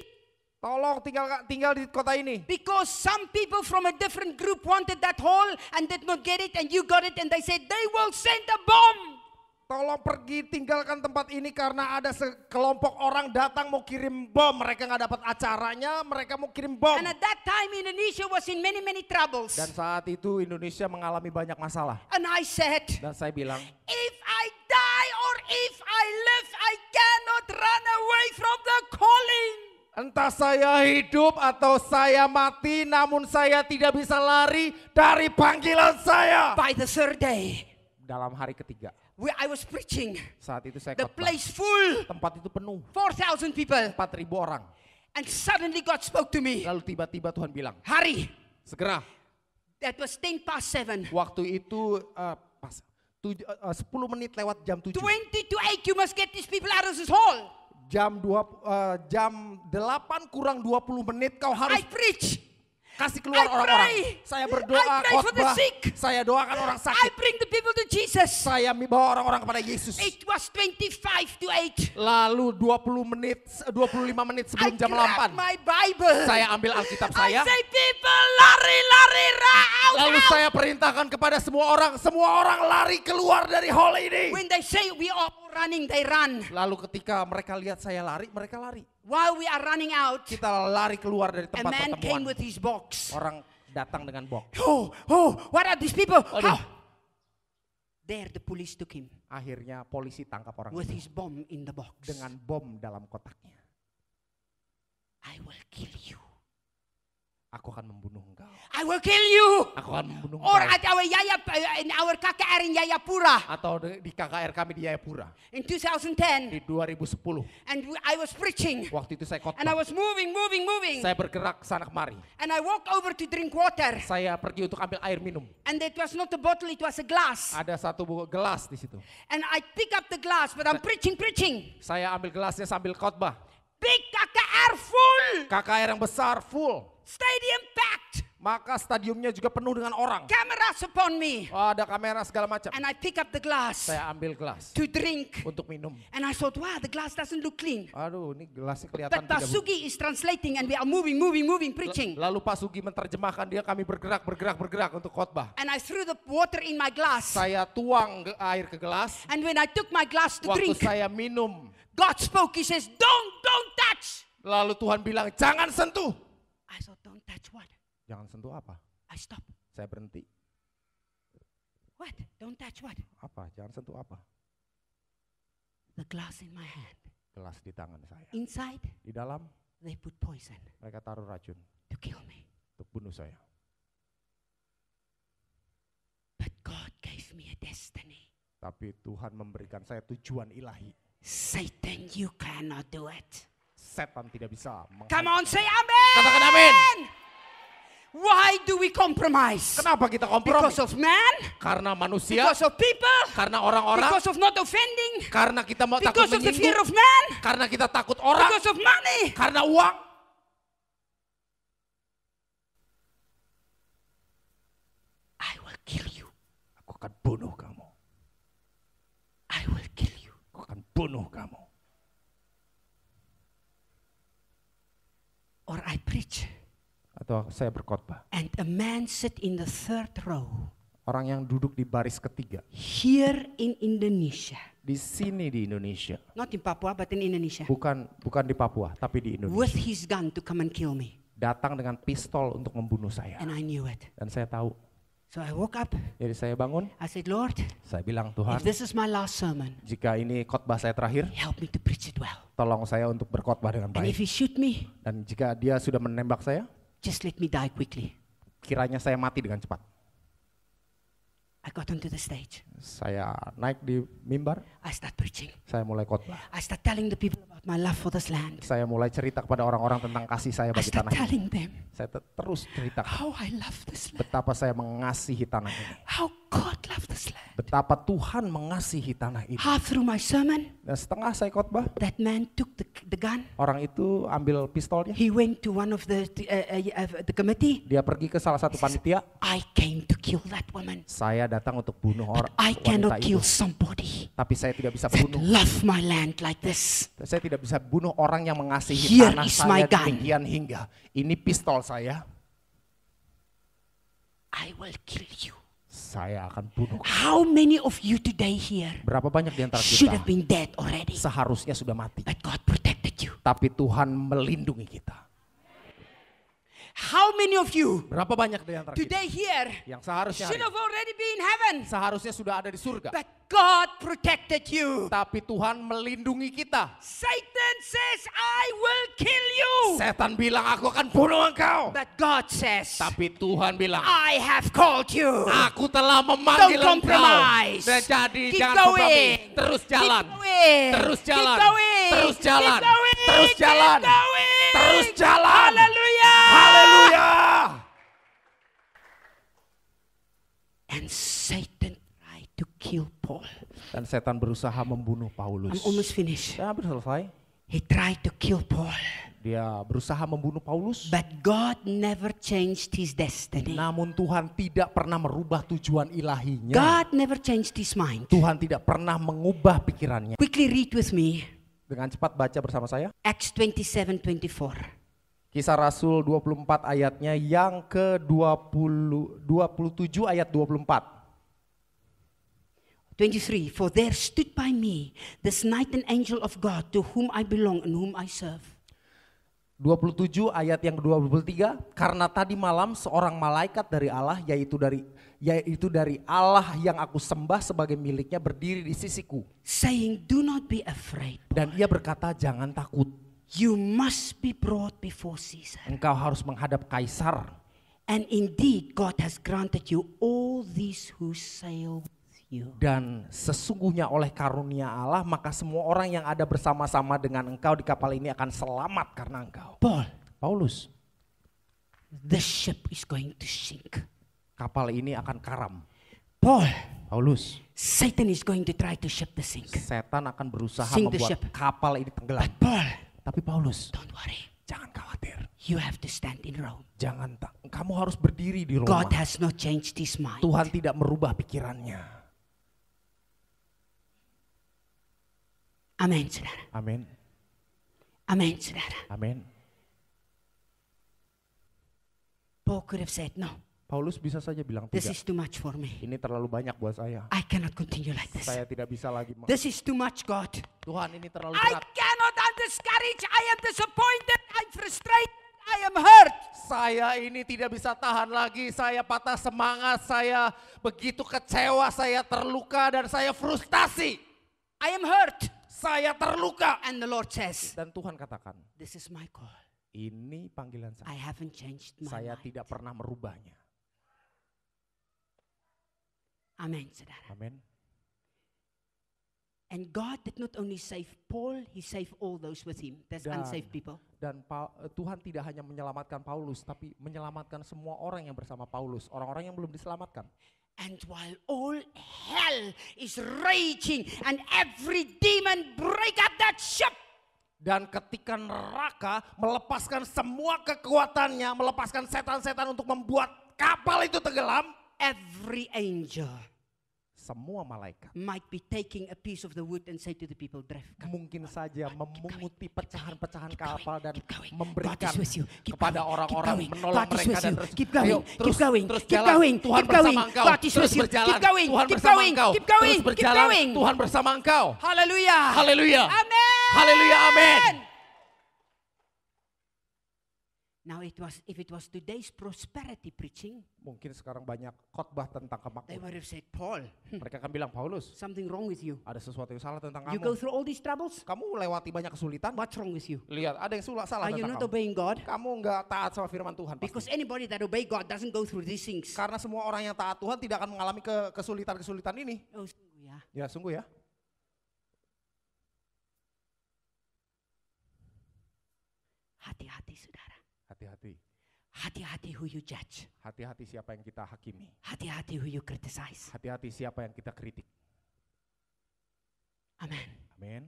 [SPEAKER 2] Tolong tinggal di kota ini.
[SPEAKER 1] Because some people from a different group wanted that hall and did not get it, and you got it, and they said they will send a bomb.
[SPEAKER 2] Tolong pergi tinggalkan tempat ini karena ada sekelompok orang datang mau kirim bom. Mereka nggak dapat acaranya, mereka mau kirim bom.
[SPEAKER 1] And at that time Indonesia was in many troubles.
[SPEAKER 2] Dan saat itu Indonesia mengalami banyak masalah.
[SPEAKER 1] And I said,
[SPEAKER 2] Dan saya bilang,
[SPEAKER 1] if I die or if I live, I cannot run away from the calling.
[SPEAKER 2] entah saya hidup atau saya mati, namun saya tidak bisa lari dari panggilan saya.
[SPEAKER 1] By the third day,
[SPEAKER 2] Dalam hari ketiga,
[SPEAKER 1] where I was preaching,
[SPEAKER 2] saat itu saya
[SPEAKER 1] the
[SPEAKER 2] khotbah.
[SPEAKER 1] place full,
[SPEAKER 2] Tempat itu penuh,
[SPEAKER 1] 4,000 people.
[SPEAKER 2] 4.000 orang.
[SPEAKER 1] And suddenly God spoke to me,
[SPEAKER 2] Lalu tiba-tiba Tuhan bilang,
[SPEAKER 1] hurry.
[SPEAKER 2] segera.
[SPEAKER 1] That was 7:10.
[SPEAKER 2] Waktu itu pas 10 menit lewat jam 7.
[SPEAKER 1] 20 to 8, you must get these people out of this hall.
[SPEAKER 2] Jam 8 kurang 20 menit kau harus
[SPEAKER 1] I preach.
[SPEAKER 2] kasih keluar
[SPEAKER 1] I
[SPEAKER 2] orang-orang.
[SPEAKER 1] pray.
[SPEAKER 2] Saya berdoa,
[SPEAKER 1] I pray for the
[SPEAKER 2] khotbah.
[SPEAKER 1] sick.
[SPEAKER 2] Saya doakan orang
[SPEAKER 1] I
[SPEAKER 2] sakit.
[SPEAKER 1] bring the people to Jesus.
[SPEAKER 2] Saya bawa orang-orang kepada Yesus.
[SPEAKER 1] It was 25 to 8.
[SPEAKER 2] Lalu 25 menit
[SPEAKER 1] I
[SPEAKER 2] sebelum jam
[SPEAKER 1] grabbed
[SPEAKER 2] 8.
[SPEAKER 1] my Bible.
[SPEAKER 2] Saya ambil Alkitab
[SPEAKER 1] I
[SPEAKER 2] saya.
[SPEAKER 1] say, people, lari, out,
[SPEAKER 2] Lalu
[SPEAKER 1] out.
[SPEAKER 2] saya perintahkan kepada semua orang lari keluar dari hall ini.
[SPEAKER 1] When they say we are running, they run.
[SPEAKER 2] Lalu ketika mereka lihat saya lari, mereka lari.
[SPEAKER 1] While we are running out,
[SPEAKER 2] Kita lari keluar dari
[SPEAKER 1] a
[SPEAKER 2] tempat
[SPEAKER 1] man came
[SPEAKER 2] pertemuan.
[SPEAKER 1] with his box.
[SPEAKER 2] Orang datang dengan box.
[SPEAKER 1] Oh, what are these people?
[SPEAKER 2] Aduh.
[SPEAKER 1] How? There the police took him
[SPEAKER 2] Akhirnya polisi tangkap orang
[SPEAKER 1] with
[SPEAKER 2] itu
[SPEAKER 1] his bomb in the box.
[SPEAKER 2] dengan bom dalam kotaknya.
[SPEAKER 1] I will kill you.
[SPEAKER 2] Aku akan membunuh engkau.
[SPEAKER 1] I will kill you.
[SPEAKER 2] Aku akan membunuh
[SPEAKER 1] Or
[SPEAKER 2] engkau.
[SPEAKER 1] at our KKR in Jayapura
[SPEAKER 2] Atau di KKR kami di Jayapura
[SPEAKER 1] in 2010.
[SPEAKER 2] di 2010.
[SPEAKER 1] And I was preaching.
[SPEAKER 2] Waktu itu saya
[SPEAKER 1] And I
[SPEAKER 2] khotbah.
[SPEAKER 1] was moving.
[SPEAKER 2] Saya bergerak sana kemari.
[SPEAKER 1] And I walked over to drink water.
[SPEAKER 2] Saya pergi untuk ambil air minum.
[SPEAKER 1] And it was not a bottle, it was a glass.
[SPEAKER 2] Ada satu gelas di situ.
[SPEAKER 1] And I pick up the glass, but I'm preaching.
[SPEAKER 2] Saya ambil gelasnya sambil khotbah.
[SPEAKER 1] Big KKR full.
[SPEAKER 2] KKR yang besar full.
[SPEAKER 1] Stadium packed.
[SPEAKER 2] Maka stadiumnya juga penuh dengan orang.
[SPEAKER 1] Cameras upon me.
[SPEAKER 2] Ada kamera segala macam.
[SPEAKER 1] And I pick up the glass
[SPEAKER 2] Saya ambil gelas
[SPEAKER 1] to drink.
[SPEAKER 2] untuk minum.
[SPEAKER 1] And I thought, wow, the glass doesn't look clean.
[SPEAKER 2] Aduh, ini gelasnya kelihatan
[SPEAKER 1] But
[SPEAKER 2] tidak.
[SPEAKER 1] Basugi is translating and we are moving, preaching.
[SPEAKER 2] Lalu Pak Sugi menerjemahkan dia, kami bergerak untuk khotbah.
[SPEAKER 1] And I threw the water in my glass.
[SPEAKER 2] Saya tuang air ke gelas.
[SPEAKER 1] And when I took my glass to
[SPEAKER 2] Waktu
[SPEAKER 1] drink,
[SPEAKER 2] saya minum,
[SPEAKER 1] God spoke. He says, don't touch.
[SPEAKER 2] lalu Tuhan bilang, jangan sentuh.
[SPEAKER 1] I thought, don't touch what?
[SPEAKER 2] Jangan sentuh apa?
[SPEAKER 1] I stopped.
[SPEAKER 2] Saya berhenti.
[SPEAKER 1] What? Don't touch what?
[SPEAKER 2] Apa? Jangan sentuh apa?
[SPEAKER 1] The glass in my hand.
[SPEAKER 2] Gelas di tangan saya.
[SPEAKER 1] Inside,
[SPEAKER 2] Di dalam
[SPEAKER 1] they put poison
[SPEAKER 2] mereka taruh racun
[SPEAKER 1] to kill me.
[SPEAKER 2] untuk bunuh saya.
[SPEAKER 1] But God gave me a destiny.
[SPEAKER 2] Tapi Tuhan memberikan saya tujuan ilahi.
[SPEAKER 1] Satan, you cannot do it.
[SPEAKER 2] Setan tidak bisa.
[SPEAKER 1] Come on, say amen.
[SPEAKER 2] Katakan amin.
[SPEAKER 1] Why do we compromise?
[SPEAKER 2] Kenapa kita kompromi?
[SPEAKER 1] Because of man?
[SPEAKER 2] Karena manusia,
[SPEAKER 1] Because of people?
[SPEAKER 2] karena orang-orang,
[SPEAKER 1] Because of not offending?
[SPEAKER 2] karena kita mau takut
[SPEAKER 1] Because of the fear of
[SPEAKER 2] menyinggung,
[SPEAKER 1] man?
[SPEAKER 2] karena kita takut orang,
[SPEAKER 1] Because of money?
[SPEAKER 2] karena uang.
[SPEAKER 1] I will kill you.
[SPEAKER 2] Aku akan bunuh kamu.
[SPEAKER 1] I will kill you.
[SPEAKER 2] Aku akan bunuh kamu.
[SPEAKER 1] Or I preach.
[SPEAKER 2] Atau saya berkhotbah.
[SPEAKER 1] And a man sit in the third row.
[SPEAKER 2] Orang yang duduk di baris ketiga.
[SPEAKER 1] Here in Indonesia.
[SPEAKER 2] Di sini di Indonesia.
[SPEAKER 1] Not in Papua, but in Indonesia.
[SPEAKER 2] Bukan di Papua, tapi di Indonesia.
[SPEAKER 1] With his gun to come and kill me.
[SPEAKER 2] Datang dengan pistol untuk membunuh saya.
[SPEAKER 1] And I knew it.
[SPEAKER 2] Dan saya tahu.
[SPEAKER 1] So I woke up.
[SPEAKER 2] Jadi saya bangun.
[SPEAKER 1] I said, Lord,
[SPEAKER 2] Saya bilang, Tuhan,
[SPEAKER 1] if this is my last sermon,
[SPEAKER 2] jika ini khotbah saya terakhir,
[SPEAKER 1] help me to preach it well.
[SPEAKER 2] tolong saya untuk berkhotbah dengan
[SPEAKER 1] And if
[SPEAKER 2] baik.
[SPEAKER 1] he shoot me,
[SPEAKER 2] Dan jika dia sudah menembak saya,
[SPEAKER 1] just let me die quickly.
[SPEAKER 2] kiranya saya mati dengan cepat.
[SPEAKER 1] I got onto the stage.
[SPEAKER 2] Saya naik di mimbar,
[SPEAKER 1] I start preaching.
[SPEAKER 2] saya mulai khotbah.
[SPEAKER 1] I start telling the people about my love for this land.
[SPEAKER 2] Saya mulai cerita kepada orang-orang tentang kasih
[SPEAKER 1] I
[SPEAKER 2] saya bagi
[SPEAKER 1] start
[SPEAKER 2] tanah ini.
[SPEAKER 1] telling them
[SPEAKER 2] Saya terus cerita
[SPEAKER 1] how I love this land.
[SPEAKER 2] betapa saya mengasihi tanah ini.
[SPEAKER 1] How God loved this land.
[SPEAKER 2] Betapa Tuhan mengasihi tanah ini.
[SPEAKER 1] Half through my sermon,
[SPEAKER 2] Dan setengah saya khotbah,
[SPEAKER 1] that man took the gun.
[SPEAKER 2] orang itu ambil pistolnya.
[SPEAKER 1] He went to one of the committee.
[SPEAKER 2] Dia pergi ke salah satu panitia.
[SPEAKER 1] I came to kill that woman.
[SPEAKER 2] Saya datang untuk bunuh
[SPEAKER 1] But
[SPEAKER 2] orang
[SPEAKER 1] I
[SPEAKER 2] wanita
[SPEAKER 1] cannot
[SPEAKER 2] itu.
[SPEAKER 1] kill somebody
[SPEAKER 2] Tapi saya tidak bisa
[SPEAKER 1] that
[SPEAKER 2] bunuh.
[SPEAKER 1] love my land like this.
[SPEAKER 2] Saya tidak bisa bunuh orang yang mengasihi
[SPEAKER 1] Here
[SPEAKER 2] tanah
[SPEAKER 1] is my
[SPEAKER 2] saya
[SPEAKER 1] gun.
[SPEAKER 2] demikian hingga ini pistol saya.
[SPEAKER 1] I will kill you.
[SPEAKER 2] Saya akan bunuh.
[SPEAKER 1] How many of you today here
[SPEAKER 2] Berapa banyak di antara
[SPEAKER 1] should
[SPEAKER 2] kita
[SPEAKER 1] have been dead already?
[SPEAKER 2] seharusnya sudah mati.
[SPEAKER 1] But God protected you.
[SPEAKER 2] Tapi Tuhan melindungi kita.
[SPEAKER 1] How many of you
[SPEAKER 2] Berapa banyak di antara kita
[SPEAKER 1] today here
[SPEAKER 2] yang seharusnya
[SPEAKER 1] should
[SPEAKER 2] hari
[SPEAKER 1] have already been in heaven?
[SPEAKER 2] seharusnya sudah ada di surga.
[SPEAKER 1] But God protected you.
[SPEAKER 2] Tapi Tuhan melindungi kita.
[SPEAKER 1] Satan says, I will kill you.
[SPEAKER 2] Setan bilang aku akan bunuh engkau.
[SPEAKER 1] But God says,
[SPEAKER 2] Tapi Tuhan bilang
[SPEAKER 1] I have called you.
[SPEAKER 2] aku telah memanggil
[SPEAKER 1] Don't
[SPEAKER 2] engkau.
[SPEAKER 1] compromise.
[SPEAKER 2] Dan jadi
[SPEAKER 1] Keep
[SPEAKER 2] jangan
[SPEAKER 1] going.
[SPEAKER 2] kompromi. Terus jalan.
[SPEAKER 1] Keep going.
[SPEAKER 2] Terus jalan.
[SPEAKER 1] Keep going.
[SPEAKER 2] Terus jalan.
[SPEAKER 1] Keep going.
[SPEAKER 2] Terus jalan.
[SPEAKER 1] Keep going.
[SPEAKER 2] Terus jalan.
[SPEAKER 1] Hallelujah.
[SPEAKER 2] Haleluya.
[SPEAKER 1] And Satan tried to kill Paul.
[SPEAKER 2] Dan setan berusaha membunuh
[SPEAKER 1] I'm
[SPEAKER 2] Paulus.
[SPEAKER 1] almost finished.
[SPEAKER 2] Ya, hampir selesai.
[SPEAKER 1] He tried to kill Paul.
[SPEAKER 2] Dia berusaha membunuh Paulus.
[SPEAKER 1] But God never changed his destiny.
[SPEAKER 2] Namun Tuhan tidak pernah merubah tujuan ilahinya.
[SPEAKER 1] God never changed his mind.
[SPEAKER 2] Tuhan tidak pernah mengubah pikirannya.
[SPEAKER 1] Quickly read with me
[SPEAKER 2] Dengan cepat baca bersama saya.
[SPEAKER 1] Acts 27:24.
[SPEAKER 2] Kisah Rasul 24 ayatnya yang ke-27 ayat 24.
[SPEAKER 1] 23. For there stood by me this night an angel of God to whom I belong and whom I serve.
[SPEAKER 2] 27 ayat yang ke-23, karena tadi malam seorang malaikat dari Allah yaitu dari Allah yang aku sembah sebagai miliknya berdiri di sisiku.
[SPEAKER 1] Saying, do not be afraid.
[SPEAKER 2] Dan ia berkata, jangan takut.
[SPEAKER 1] You must be brought before Caesar.
[SPEAKER 2] Engkau harus menghadap kaisar.
[SPEAKER 1] And indeed God has granted you all these who sail with you.
[SPEAKER 2] Dan sesungguhnya oleh karunia Allah maka semua orang yang ada bersama-sama dengan engkau di kapal ini akan selamat karena engkau. Paulus,
[SPEAKER 1] The ship is going to sink.
[SPEAKER 2] kapal ini akan karam.
[SPEAKER 1] Paulus,
[SPEAKER 2] Paulus,
[SPEAKER 1] Satan is going to try to ship the sink.
[SPEAKER 2] setan akan berusaha
[SPEAKER 1] Sink the
[SPEAKER 2] membuat
[SPEAKER 1] ship.
[SPEAKER 2] kapal ini tenggelam.
[SPEAKER 1] But Paul,
[SPEAKER 2] Tapi Paulus,
[SPEAKER 1] don't worry.
[SPEAKER 2] jangan khawatir.
[SPEAKER 1] You have to stand in Rome.
[SPEAKER 2] Kamu harus berdiri di Roma.
[SPEAKER 1] God has not changed his mind.
[SPEAKER 2] Tuhan tidak merubah pikirannya.
[SPEAKER 1] Amen, saudara.
[SPEAKER 2] Amin.
[SPEAKER 1] Amen, saudara.
[SPEAKER 2] Amin.
[SPEAKER 1] Paul could have said, no,
[SPEAKER 2] Paulus bisa saja bilang
[SPEAKER 1] this
[SPEAKER 2] tidak.
[SPEAKER 1] is too much for me.
[SPEAKER 2] Ini terlalu banyak buat saya.
[SPEAKER 1] I cannot continue like this.
[SPEAKER 2] Saya tidak bisa lagi.
[SPEAKER 1] This is too much, God.
[SPEAKER 2] Tuhan, ini terlalu
[SPEAKER 1] I
[SPEAKER 2] berat.
[SPEAKER 1] cannot, I'm discouraged, I am disappointed, I'm frustrated, I am hurt.
[SPEAKER 2] Saya ini tidak bisa tahan lagi. Saya patah semangat. Saya begitu kecewa. Saya terluka dan saya frustasi.
[SPEAKER 1] I am hurt.
[SPEAKER 2] Saya terluka.
[SPEAKER 1] And the Lord says,
[SPEAKER 2] Dan Tuhan katakan,
[SPEAKER 1] this is my call.
[SPEAKER 2] ini panggilan
[SPEAKER 1] I
[SPEAKER 2] saya.
[SPEAKER 1] haven't changed my
[SPEAKER 2] Saya
[SPEAKER 1] mind.
[SPEAKER 2] tidak pernah merubahnya.
[SPEAKER 1] Amen, saudara.
[SPEAKER 2] Amin.
[SPEAKER 1] And God did not only save Paul, he saved all those with him. There's
[SPEAKER 2] Dan-
[SPEAKER 1] unsaved people.
[SPEAKER 2] Dan Tuhan tidak hanya menyelamatkan Paulus, tapi menyelamatkan semua orang yang bersama Paulus. Orang-orang yang belum diselamatkan.
[SPEAKER 1] And while all hell is raging and every demon break up that ship,
[SPEAKER 2] Dan ketika neraka melepaskan semua kekuatannya, melepaskan setan-setan untuk membuat kapal itu tenggelam,
[SPEAKER 1] every angel
[SPEAKER 2] semua malaikat
[SPEAKER 1] might be taking a piece of the wood and say to the people, drive.
[SPEAKER 2] mungkin saja memunguti pecahan-pecahan
[SPEAKER 1] Keep going,
[SPEAKER 2] kapal dan
[SPEAKER 1] keep going.
[SPEAKER 2] memberikan
[SPEAKER 1] God is with you. Keep
[SPEAKER 2] kepada
[SPEAKER 1] going,
[SPEAKER 2] orang-orang,
[SPEAKER 1] keep going.
[SPEAKER 2] menolong
[SPEAKER 1] God is
[SPEAKER 2] mereka
[SPEAKER 1] with
[SPEAKER 2] dan
[SPEAKER 1] you.
[SPEAKER 2] terus
[SPEAKER 1] Keep going,
[SPEAKER 2] ayo,
[SPEAKER 1] keep
[SPEAKER 2] terus,
[SPEAKER 1] going,
[SPEAKER 2] terus
[SPEAKER 1] keep
[SPEAKER 2] jalan.
[SPEAKER 1] going,
[SPEAKER 2] Tuhan
[SPEAKER 1] keep
[SPEAKER 2] bersama
[SPEAKER 1] going.
[SPEAKER 2] engkau,
[SPEAKER 1] God is
[SPEAKER 2] terus
[SPEAKER 1] with you.
[SPEAKER 2] berjalan.
[SPEAKER 1] Keep going,
[SPEAKER 2] Tuhan
[SPEAKER 1] keep
[SPEAKER 2] bersama
[SPEAKER 1] going,
[SPEAKER 2] engkau,
[SPEAKER 1] keep going,
[SPEAKER 2] terus
[SPEAKER 1] keep
[SPEAKER 2] berjalan.
[SPEAKER 1] going.
[SPEAKER 2] Tuhan bersama engkau.
[SPEAKER 1] Hallelujah.
[SPEAKER 2] Haleluya.
[SPEAKER 1] Amen.
[SPEAKER 2] Haleluya, amin.
[SPEAKER 1] Now if it was today's prosperity preaching,
[SPEAKER 2] Mungkin sekarang banyak khotbah tentang
[SPEAKER 1] they
[SPEAKER 2] kemakmuran.
[SPEAKER 1] would have said, Paul,
[SPEAKER 2] Mereka akan bilang, Paulus,
[SPEAKER 1] something wrong with you.
[SPEAKER 2] ada sesuatu yang salah tentang
[SPEAKER 1] You go
[SPEAKER 2] kamu.
[SPEAKER 1] through all these troubles.
[SPEAKER 2] Kamu lewati banyak kesulitan.
[SPEAKER 1] What's wrong with you?
[SPEAKER 2] Lihat, ada yang salah
[SPEAKER 1] Are you
[SPEAKER 2] tentang
[SPEAKER 1] not
[SPEAKER 2] kamu.
[SPEAKER 1] obeying God?
[SPEAKER 2] Kamu nggak taat sama firman Tuhan. pasti.
[SPEAKER 1] Because anybody that obey God doesn't go through these things.
[SPEAKER 2] Karena semua orang yang taat Tuhan tidak akan mengalami kesulitan-kesulitan ini.
[SPEAKER 1] Oh, sungguh ya.
[SPEAKER 2] Ya sungguh ya.
[SPEAKER 1] Hati-hati saudara.
[SPEAKER 2] Hati-hati.
[SPEAKER 1] Hati-hati who you judge.
[SPEAKER 2] Hati-hati siapa yang kita hakimi.
[SPEAKER 1] Hati-hati who you criticize.
[SPEAKER 2] Hati-hati siapa yang kita kritik.
[SPEAKER 1] Amen.
[SPEAKER 2] Amin.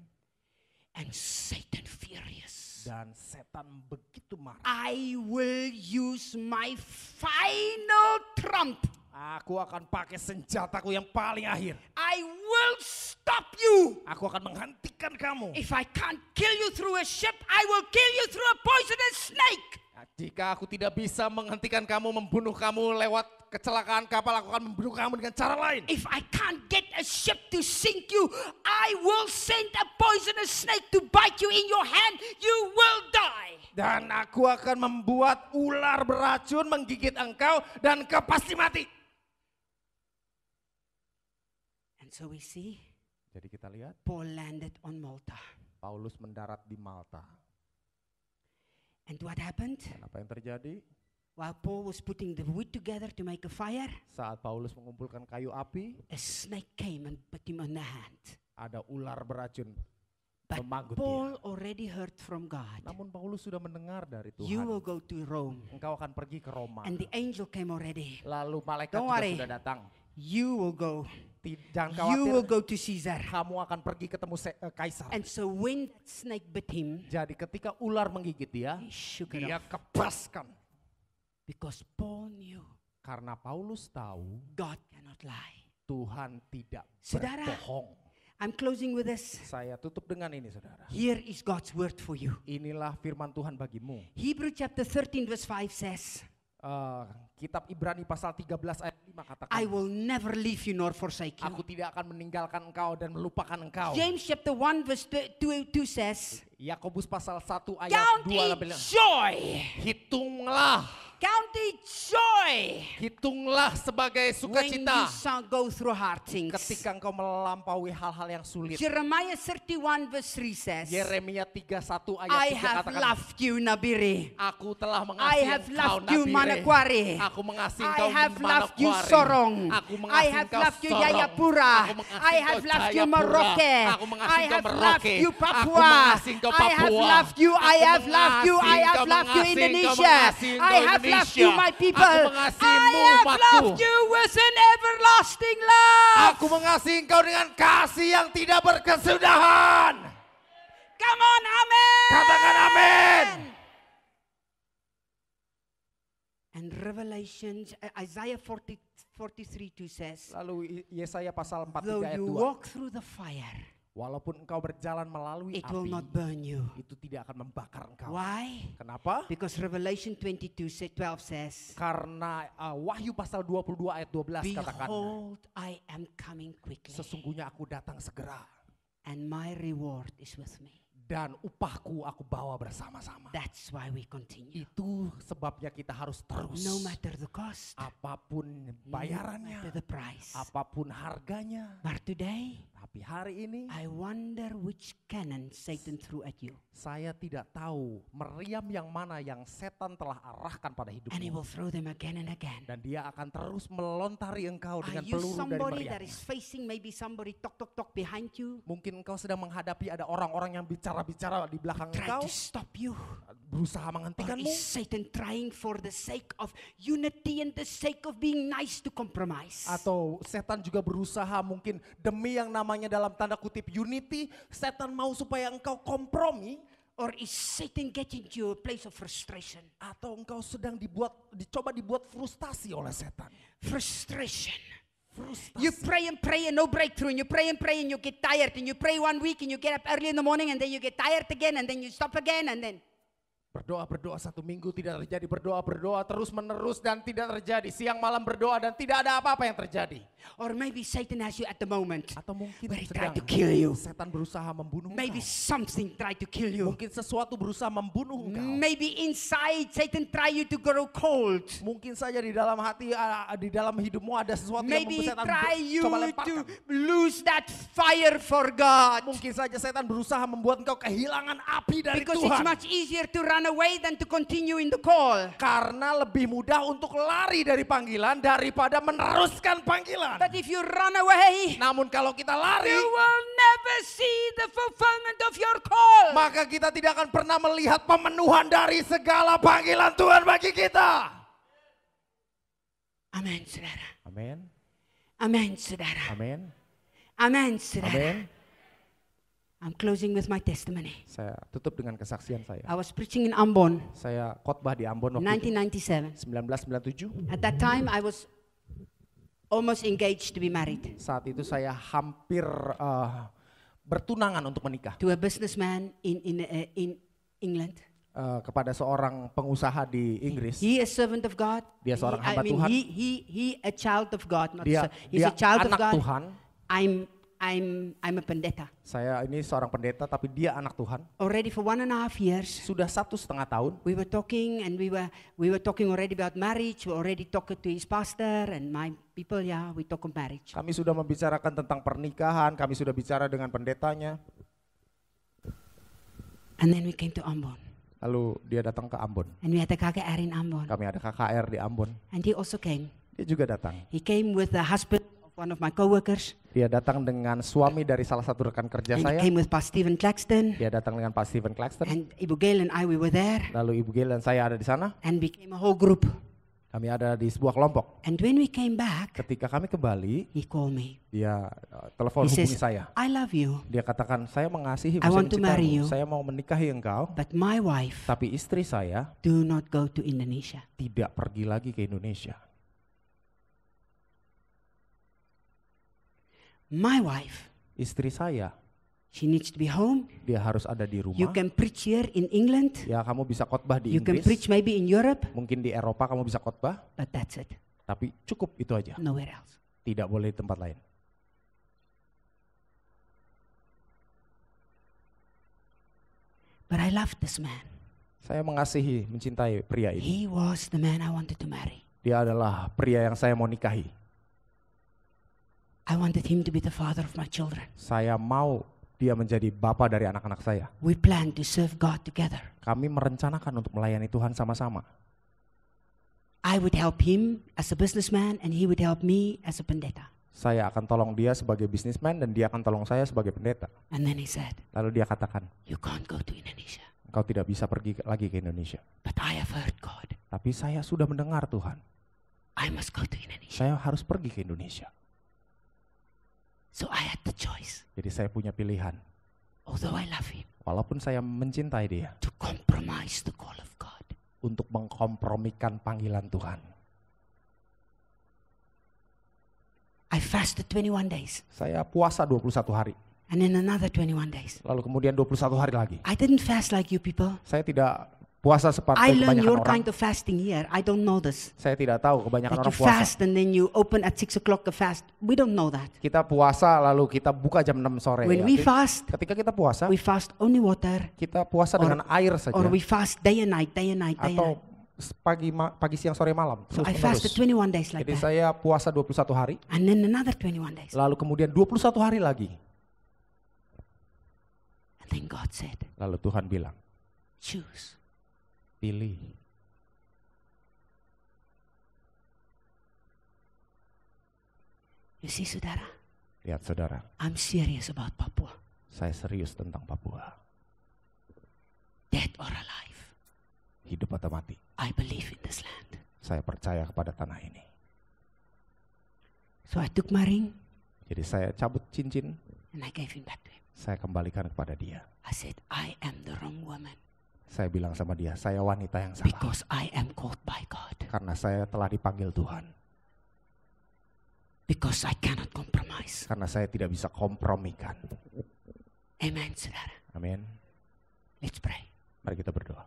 [SPEAKER 1] And Satan furious.
[SPEAKER 2] Dan setan begitu marah.
[SPEAKER 1] I will use my final trump.
[SPEAKER 2] Aku akan pakai senjataku yang paling akhir.
[SPEAKER 1] I will stop you.
[SPEAKER 2] Aku akan menghentikan kamu.
[SPEAKER 1] If I can't kill you through a ship, I will kill you through a poisonous snake.
[SPEAKER 2] Jika aku tidak bisa menghentikan kamu, membunuh kamu lewat kecelakaan kapal, aku akan membunuh kamu dengan cara lain.
[SPEAKER 1] If I can't get a ship to sink you, I will send a poisonous snake to bite you in your hand. You will die.
[SPEAKER 2] Dan aku akan membuat ular beracun menggigit engkau dan engkau pasti mati.
[SPEAKER 1] And so we see
[SPEAKER 2] Jadi kita lihat
[SPEAKER 1] Paul landed on Malta.
[SPEAKER 2] Paulus mendarat di Malta.
[SPEAKER 1] And what happened?
[SPEAKER 2] Dan apa yang terjadi?
[SPEAKER 1] While Paul was putting the wood together to make a fire,
[SPEAKER 2] Saat Paulus mengumpulkan kayu api,
[SPEAKER 1] a snake came and bit him on the hand.
[SPEAKER 2] ada ular beracun
[SPEAKER 1] But
[SPEAKER 2] memanggut
[SPEAKER 1] Paul
[SPEAKER 2] dia.
[SPEAKER 1] already heard from God.
[SPEAKER 2] Namun Paulus sudah mendengar dari
[SPEAKER 1] You will
[SPEAKER 2] Tuhan.
[SPEAKER 1] go to Rome.
[SPEAKER 2] Engkau akan pergi ke Roma.
[SPEAKER 1] And the angel came already.
[SPEAKER 2] Lalu malaikat
[SPEAKER 1] Don't
[SPEAKER 2] juga
[SPEAKER 1] worry.
[SPEAKER 2] sudah datang.
[SPEAKER 1] You will go.
[SPEAKER 2] Jangan
[SPEAKER 1] You will
[SPEAKER 2] khawatir,
[SPEAKER 1] go to Caesar.
[SPEAKER 2] kamu akan pergi ketemu kaisar.
[SPEAKER 1] And so when that snake bit him,
[SPEAKER 2] Jadi ketika ular menggigit dia,
[SPEAKER 1] he shook it
[SPEAKER 2] dia
[SPEAKER 1] off.
[SPEAKER 2] kepaskan.
[SPEAKER 1] Because Paul knew
[SPEAKER 2] Karena Paulus tahu
[SPEAKER 1] God cannot lie.
[SPEAKER 2] Tuhan tidak
[SPEAKER 1] Saudara.
[SPEAKER 2] berbohong.
[SPEAKER 1] I'm closing with this.
[SPEAKER 2] Saya tutup dengan ini, saudara.
[SPEAKER 1] Here is God's word for you.
[SPEAKER 2] Inilah firman Tuhan bagimu.
[SPEAKER 1] Hebrew chapter 13 verse 5 says,
[SPEAKER 2] Kitab Ibrani pasal 13 ayat 5 katakan,
[SPEAKER 1] I will never leave you nor forsake you.
[SPEAKER 2] aku tidak akan meninggalkan engkau dan melupakan engkau.
[SPEAKER 1] James chapter 1 verse 2 says,
[SPEAKER 2] Yakobus pasal 1 ayat
[SPEAKER 1] Count
[SPEAKER 2] 2
[SPEAKER 1] it
[SPEAKER 2] bilang,
[SPEAKER 1] joy.
[SPEAKER 2] Hitunglah
[SPEAKER 1] Count it joy
[SPEAKER 2] Hitunglah sebagai
[SPEAKER 1] when you
[SPEAKER 2] sukacita
[SPEAKER 1] shall go through hard things.
[SPEAKER 2] ketika engkau melampaui hal-hal yang sulit.
[SPEAKER 1] Jeremiah 31 verse 3 says,
[SPEAKER 2] Yeremia 31 ayat
[SPEAKER 1] I
[SPEAKER 2] 3
[SPEAKER 1] have
[SPEAKER 2] katakan,
[SPEAKER 1] loved you, Nabiri.
[SPEAKER 2] aku telah
[SPEAKER 1] I
[SPEAKER 2] mengasihi
[SPEAKER 1] have
[SPEAKER 2] engkau
[SPEAKER 1] loved you,
[SPEAKER 2] Nabire.
[SPEAKER 1] Manokwari.
[SPEAKER 2] Aku mengasihi
[SPEAKER 1] I
[SPEAKER 2] engkau
[SPEAKER 1] have loved you,
[SPEAKER 2] Manokwari.
[SPEAKER 1] Sorong.
[SPEAKER 2] Aku
[SPEAKER 1] I
[SPEAKER 2] mengasihi
[SPEAKER 1] have
[SPEAKER 2] engkau
[SPEAKER 1] loved you,
[SPEAKER 2] Sorong.
[SPEAKER 1] Jayapura.
[SPEAKER 2] Aku mengasihi
[SPEAKER 1] I have
[SPEAKER 2] engkau
[SPEAKER 1] loved you,
[SPEAKER 2] Jayapura.
[SPEAKER 1] Merauke.
[SPEAKER 2] Aku mengasihi
[SPEAKER 1] I
[SPEAKER 2] engkau
[SPEAKER 1] have
[SPEAKER 2] Merauke.
[SPEAKER 1] loved you,
[SPEAKER 2] Aku
[SPEAKER 1] Papua.
[SPEAKER 2] mengasihi engkau
[SPEAKER 1] I have
[SPEAKER 2] Papua.
[SPEAKER 1] loved you, I
[SPEAKER 2] Aku
[SPEAKER 1] have loved you, I
[SPEAKER 2] mengasihi
[SPEAKER 1] have
[SPEAKER 2] engkau,
[SPEAKER 1] loved you,
[SPEAKER 2] mengasihi engkau,
[SPEAKER 1] Indonesia.
[SPEAKER 2] mengasihi engkau,
[SPEAKER 1] I have loved you,
[SPEAKER 2] Indonesia.
[SPEAKER 1] my people.
[SPEAKER 2] Aku mengasihimu,
[SPEAKER 1] I have
[SPEAKER 2] umatku.
[SPEAKER 1] loved you with an everlasting love.
[SPEAKER 2] Aku mengasihi engkau dengan kasih yang tidak berkesudahan.
[SPEAKER 1] Come on, amen.
[SPEAKER 2] Katakan amin.
[SPEAKER 1] And Revelation, Isaiah 43:2 says,
[SPEAKER 2] Lalu Yesaya pasal 43
[SPEAKER 1] though
[SPEAKER 2] ayat
[SPEAKER 1] you
[SPEAKER 2] 2.
[SPEAKER 1] walk through the fire,
[SPEAKER 2] Walaupun engkau berjalan melalui
[SPEAKER 1] it will
[SPEAKER 2] api,
[SPEAKER 1] not burn you.
[SPEAKER 2] itu tidak akan membakar engkau.
[SPEAKER 1] Why?
[SPEAKER 2] Kenapa?
[SPEAKER 1] Because Revelation 22:12 says,
[SPEAKER 2] Karena Wahyu pasal 22 ayat 12 katakan,
[SPEAKER 1] behold, I am coming quickly,
[SPEAKER 2] sesungguhnya aku datang segera
[SPEAKER 1] and my reward is with me.
[SPEAKER 2] dan upahku aku bawa bersama-sama.
[SPEAKER 1] That's why we continue.
[SPEAKER 2] Itu sebabnya kita harus terus.
[SPEAKER 1] No matter the cost,
[SPEAKER 2] Apapun
[SPEAKER 1] no
[SPEAKER 2] bayarannya,
[SPEAKER 1] matter the price.
[SPEAKER 2] apapun harganya.
[SPEAKER 1] But today,
[SPEAKER 2] Tapi hari ini
[SPEAKER 1] I wonder which cannon Satan threw at you.
[SPEAKER 2] saya tidak tahu meriam yang mana yang setan telah arahkan pada
[SPEAKER 1] And he
[SPEAKER 2] hidupmu.
[SPEAKER 1] will throw them again and again.
[SPEAKER 2] Dan dia akan terus melontari engkau
[SPEAKER 1] Are
[SPEAKER 2] dengan
[SPEAKER 1] you
[SPEAKER 2] peluru dari
[SPEAKER 1] somebody that
[SPEAKER 2] meriamnya.
[SPEAKER 1] is facing maybe somebody talk behind you?
[SPEAKER 2] Mungkin engkau sedang menghadapi ada orang-orang yang bicara-bicara di belakang
[SPEAKER 1] Try
[SPEAKER 2] engkau,
[SPEAKER 1] to stop you.
[SPEAKER 2] berusaha
[SPEAKER 1] Or
[SPEAKER 2] menghentikanmu.
[SPEAKER 1] is Satan trying for the sake of unity and the sake of being nice to compromise?
[SPEAKER 2] Atau setan juga berusaha mungkin demi yang namanya dalam tanda kutip unity, setan mau supaya engkau kompromi.
[SPEAKER 1] Or is Satan getting you a place of frustration?
[SPEAKER 2] Atau engkau sedang dicoba dibuat frustasi oleh setan.
[SPEAKER 1] Frustration.
[SPEAKER 2] Frustasi.
[SPEAKER 1] You pray and no breakthrough, and you pray and you get tired, and you pray 1 week and you get up early in the morning and then you get tired again and then you stop again and then
[SPEAKER 2] Berdoa 1 minggu tidak terjadi, berdoa terus menerus dan tidak terjadi. Siang malam berdoa dan tidak ada apa-apa yang terjadi.
[SPEAKER 1] or maybe Satan has you at the moment
[SPEAKER 2] Atau mungkin
[SPEAKER 1] where he
[SPEAKER 2] sedang
[SPEAKER 1] tried to kill you.
[SPEAKER 2] setan berusaha membunuh
[SPEAKER 1] Maybe
[SPEAKER 2] engkau.
[SPEAKER 1] something tried to kill you.
[SPEAKER 2] Mungkin sesuatu berusaha membunuh engkau.
[SPEAKER 1] Maybe inside Satan try you to grow cold.
[SPEAKER 2] Mungkin saja di dalam hati, di dalam hidupmu ada sesuatu yang
[SPEAKER 1] Maybe he
[SPEAKER 2] setan
[SPEAKER 1] try you
[SPEAKER 2] coba
[SPEAKER 1] to
[SPEAKER 2] lemparkan.
[SPEAKER 1] lose that fire for God.
[SPEAKER 2] Mungkin saja setan berusaha membuat engkau kehilangan api dari
[SPEAKER 1] Because it's
[SPEAKER 2] Tuhan.
[SPEAKER 1] much easier to run away than to continue in the call.
[SPEAKER 2] Karena lebih mudah untuk lari dari panggilan daripada meneruskan panggilan.
[SPEAKER 1] But if you run away,
[SPEAKER 2] Namun kalau kita lari,
[SPEAKER 1] you will never see the fulfillment of your call.
[SPEAKER 2] maka kita tidak akan pernah melihat pemenuhan dari segala panggilan Tuhan bagi kita.
[SPEAKER 1] Amen, saudara.
[SPEAKER 2] Amin.
[SPEAKER 1] Amen, saudara.
[SPEAKER 2] Amin.
[SPEAKER 1] Amen, saudara.
[SPEAKER 2] Amin.
[SPEAKER 1] I'm closing with my testimony.
[SPEAKER 2] Saya tutup dengan kesaksian saya.
[SPEAKER 1] I was preaching in Ambon,
[SPEAKER 2] Saya khotbah di Ambon waktu itu,
[SPEAKER 1] 1997.
[SPEAKER 2] 1997.
[SPEAKER 1] At that time, I was almost engaged to be married
[SPEAKER 2] Saat itu saya hampir bertunangan untuk menikah.
[SPEAKER 1] to a businessman in England.
[SPEAKER 2] kepada seorang pengusaha di Inggris.
[SPEAKER 1] He a servant of God.
[SPEAKER 2] Dia seorang hamba
[SPEAKER 1] I mean,
[SPEAKER 2] Tuhan.
[SPEAKER 1] he a child of God. Not
[SPEAKER 2] Dia,
[SPEAKER 1] he's
[SPEAKER 2] dia
[SPEAKER 1] a child of
[SPEAKER 2] anak
[SPEAKER 1] God.
[SPEAKER 2] Tuhan.
[SPEAKER 1] I'm a pendeta.
[SPEAKER 2] Saya ini seorang pendeta, tapi dia anak Tuhan.
[SPEAKER 1] Already for 1.5 years.
[SPEAKER 2] Sudah 1,5 tahun.
[SPEAKER 1] We were talking, and we were talking already about marriage. We already talked to his pastor and my people. Yeah, we talk of marriage.
[SPEAKER 2] Kami sudah membicarakan tentang pernikahan. Kami sudah bicara dengan pendetanya.
[SPEAKER 1] And then we came to Ambon.
[SPEAKER 2] Lalu dia datang ke Ambon.
[SPEAKER 1] And we had a KKR in Ambon.
[SPEAKER 2] Kami ada KKR di Ambon.
[SPEAKER 1] And he also came.
[SPEAKER 2] Dia juga datang.
[SPEAKER 1] He came with the husband of one of my co-workers.
[SPEAKER 2] Dia datang dengan suami dari salah satu rekan kerja
[SPEAKER 1] And
[SPEAKER 2] saya.
[SPEAKER 1] he came with Pastor Stephen Claxton.
[SPEAKER 2] Dia datang dengan Pak Stephen Claxton.
[SPEAKER 1] And Ibu Gail and we were there.
[SPEAKER 2] Lalu Ibu Gail dan saya ada di sana.
[SPEAKER 1] And became a whole group.
[SPEAKER 2] Kami ada di sebuah kelompok.
[SPEAKER 1] And when we came back,
[SPEAKER 2] Ketika kami kembali,
[SPEAKER 1] he called me.
[SPEAKER 2] dia telepon
[SPEAKER 1] He
[SPEAKER 2] hubungi
[SPEAKER 1] says,
[SPEAKER 2] saya.
[SPEAKER 1] I love you,
[SPEAKER 2] Dia katakan, saya mengasihi,
[SPEAKER 1] I
[SPEAKER 2] saya
[SPEAKER 1] want to marry
[SPEAKER 2] mencintaimu.
[SPEAKER 1] you.
[SPEAKER 2] Saya mau menikahi engkau,
[SPEAKER 1] but my wife
[SPEAKER 2] tapi istri saya
[SPEAKER 1] do not go to Indonesia.
[SPEAKER 2] tidak pergi lagi ke Indonesia.
[SPEAKER 1] My wife,
[SPEAKER 2] Istri saya,
[SPEAKER 1] she needs to be home.
[SPEAKER 2] dia harus ada di
[SPEAKER 1] You
[SPEAKER 2] rumah.
[SPEAKER 1] can preach here in England.
[SPEAKER 2] Ya, kamu bisa khotbah di
[SPEAKER 1] You can
[SPEAKER 2] Inggris.
[SPEAKER 1] preach maybe in Europe,
[SPEAKER 2] Mungkin di Eropa kamu bisa khotbah,
[SPEAKER 1] but that's it.
[SPEAKER 2] tapi cukup itu aja.
[SPEAKER 1] Nowhere else.
[SPEAKER 2] Tidak boleh di tempat lain.
[SPEAKER 1] But I loved this man.
[SPEAKER 2] Saya mengasihi, mencintai pria ini.
[SPEAKER 1] He was the man I wanted to marry.
[SPEAKER 2] Dia adalah pria yang saya mau nikahi.
[SPEAKER 1] I wanted him to be the father of my children.
[SPEAKER 2] Saya mau dia menjadi bapa dari anak-anak saya.
[SPEAKER 1] We planned to serve God together.
[SPEAKER 2] Kami merencanakan untuk melayani Tuhan sama-sama.
[SPEAKER 1] I would help him as a businessman and he would help me as a pendeta.
[SPEAKER 2] Saya akan tolong dia sebagai bisnismen dan dia akan tolong saya sebagai pendeta.
[SPEAKER 1] And then he said,
[SPEAKER 2] Lalu dia katakan,
[SPEAKER 1] you can't go to Indonesia.
[SPEAKER 2] engkau tidak bisa pergi lagi ke Indonesia.
[SPEAKER 1] But I have heard God.
[SPEAKER 2] Tapi saya sudah mendengar Tuhan.
[SPEAKER 1] I must go to Indonesia.
[SPEAKER 2] Saya harus pergi ke Indonesia.
[SPEAKER 1] So I had the choice,
[SPEAKER 2] Jadi saya punya pilihan.
[SPEAKER 1] although I love him,
[SPEAKER 2] Walaupun saya mencintai dia,
[SPEAKER 1] to compromise the call of God.
[SPEAKER 2] untuk mengkompromikan panggilan Tuhan.
[SPEAKER 1] I fasted 21 days
[SPEAKER 2] Saya puasa 21 hari.
[SPEAKER 1] and then another 21 days.
[SPEAKER 2] Lalu kemudian 21 hari lagi.
[SPEAKER 1] I didn't fast like you people.
[SPEAKER 2] Saya tidak puasa seperti
[SPEAKER 1] I learned
[SPEAKER 2] kebanyakan
[SPEAKER 1] your
[SPEAKER 2] orang.
[SPEAKER 1] kind of fasting here. I don't know this.
[SPEAKER 2] Saya tidak tahu kebanyakan
[SPEAKER 1] That you
[SPEAKER 2] orang puasa.
[SPEAKER 1] fast and then you open at 6 o'clock a fast. We don't know that.
[SPEAKER 2] Kita puasa lalu kita buka jam 6 sore.
[SPEAKER 1] When
[SPEAKER 2] ya.
[SPEAKER 1] we fast,
[SPEAKER 2] Ketika kita puasa,
[SPEAKER 1] we fast only water,
[SPEAKER 2] kita puasa dengan air saja.
[SPEAKER 1] or we fast day and night, day and night, day and
[SPEAKER 2] Atau
[SPEAKER 1] night.
[SPEAKER 2] pagi siang sore malam.
[SPEAKER 1] So I
[SPEAKER 2] terus-menerus.
[SPEAKER 1] fasted 21 days like
[SPEAKER 2] Jadi
[SPEAKER 1] that.
[SPEAKER 2] saya puasa 21 hari,
[SPEAKER 1] And then another 21 days.
[SPEAKER 2] lalu kemudian 21 hari lagi.
[SPEAKER 1] And then God said,
[SPEAKER 2] Lalu Tuhan bilang,
[SPEAKER 1] choose.
[SPEAKER 2] pilih.
[SPEAKER 1] You see, saudara,
[SPEAKER 2] Lihat saudara,
[SPEAKER 1] I'm serious about Papua.
[SPEAKER 2] saya serius tentang Papua.
[SPEAKER 1] Dead or alive,
[SPEAKER 2] Hidup atau mati,
[SPEAKER 1] I believe in this land.
[SPEAKER 2] saya percaya kepada tanah ini.
[SPEAKER 1] So I took my ring
[SPEAKER 2] Jadi saya cabut cincin,
[SPEAKER 1] and I gave him back to him.
[SPEAKER 2] saya kembalikan kepada dia.
[SPEAKER 1] I said, I am the wrong woman
[SPEAKER 2] Saya bilang sama dia, saya wanita yang salah.
[SPEAKER 1] because I am called by God.
[SPEAKER 2] Karena saya telah dipanggil Tuhan.
[SPEAKER 1] Because I cannot compromise.
[SPEAKER 2] Karena saya tidak bisa kompromikan.
[SPEAKER 1] Amen, saudara.
[SPEAKER 2] Amin.
[SPEAKER 1] Let's pray.
[SPEAKER 2] Mari kita berdoa.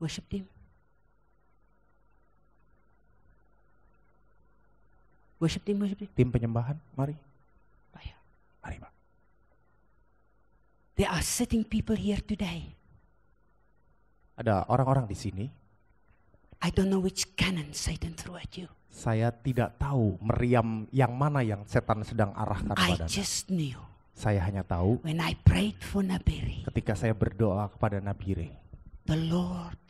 [SPEAKER 1] Worship team. Worship team, worship team.
[SPEAKER 2] Tim penyembahan, mari.
[SPEAKER 1] Baik.
[SPEAKER 2] Mari Pak.
[SPEAKER 1] There are sitting people here today.
[SPEAKER 2] Ada orang-orang di sini,
[SPEAKER 1] I don't know which cannon Satan threw at you.
[SPEAKER 2] saya tidak tahu meriam yang mana yang setan sedang arahkan
[SPEAKER 1] I
[SPEAKER 2] kepada Anda.
[SPEAKER 1] just knew
[SPEAKER 2] Saya hanya tahu
[SPEAKER 1] when I prayed for Nabiri,
[SPEAKER 2] ketika saya berdoa kepada Nabire,
[SPEAKER 1] the Lord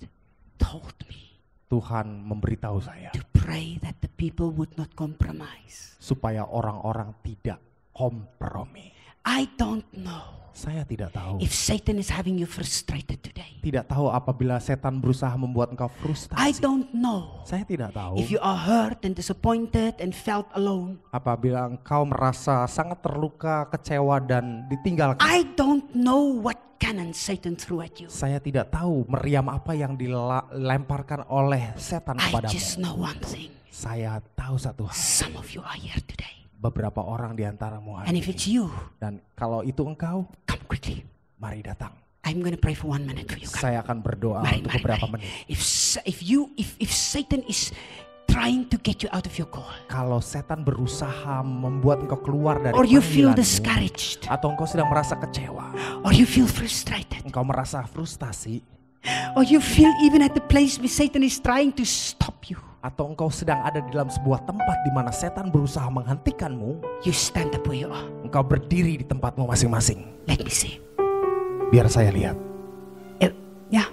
[SPEAKER 1] told me
[SPEAKER 2] Tuhan memberitahu saya
[SPEAKER 1] to pray that the people would not compromise.
[SPEAKER 2] supaya orang-orang tidak kompromi.
[SPEAKER 1] I don't know
[SPEAKER 2] Saya tidak tahu.
[SPEAKER 1] if Satan is having you frustrated today.
[SPEAKER 2] Tidak tahu apabila setan berusaha membuat engkau
[SPEAKER 1] I
[SPEAKER 2] frustasi.
[SPEAKER 1] don't know
[SPEAKER 2] Saya tidak tahu
[SPEAKER 1] if you are hurt and disappointed and felt alone.
[SPEAKER 2] apabila engkau merasa sangat terluka, kecewa dan ditinggalkan.
[SPEAKER 1] I don't know what cannon Satan threw at you.
[SPEAKER 2] Saya tidak tahu meriam apa yang dilemparkan oleh setan
[SPEAKER 1] I
[SPEAKER 2] kepadamu.
[SPEAKER 1] just know one thing.
[SPEAKER 2] Saya tahu satu hal.
[SPEAKER 1] Some of you are here today.
[SPEAKER 2] Beberapa orang di antaramu
[SPEAKER 1] And
[SPEAKER 2] hari
[SPEAKER 1] if it's
[SPEAKER 2] ini.
[SPEAKER 1] you,
[SPEAKER 2] Dan kalau itu engkau,
[SPEAKER 1] come quickly.
[SPEAKER 2] mari datang.
[SPEAKER 1] I'm going to pray for 1 minute for you. Come.
[SPEAKER 2] Saya akan berdoa
[SPEAKER 1] Mari,
[SPEAKER 2] untuk
[SPEAKER 1] mari,
[SPEAKER 2] beberapa
[SPEAKER 1] mari.
[SPEAKER 2] menit.
[SPEAKER 1] If Satan is trying to get you out of your call,
[SPEAKER 2] Kalau setan berusaha membuat engkau keluar dari
[SPEAKER 1] or you feel
[SPEAKER 2] panggilanmu,
[SPEAKER 1] discouraged,
[SPEAKER 2] atau engkau sedang merasa kecewa,
[SPEAKER 1] or you feel frustrated,
[SPEAKER 2] engkau merasa frustasi,
[SPEAKER 1] or you feel even at the place where Satan is trying to stop you,
[SPEAKER 2] atau engkau sedang ada di dalam sebuah tempat di mana setan berusaha menghentikanmu,
[SPEAKER 1] you stand up where you are.
[SPEAKER 2] engkau berdiri di tempatmu masing-masing.
[SPEAKER 1] Let me see.
[SPEAKER 2] Biar saya lihat.
[SPEAKER 1] Yeah.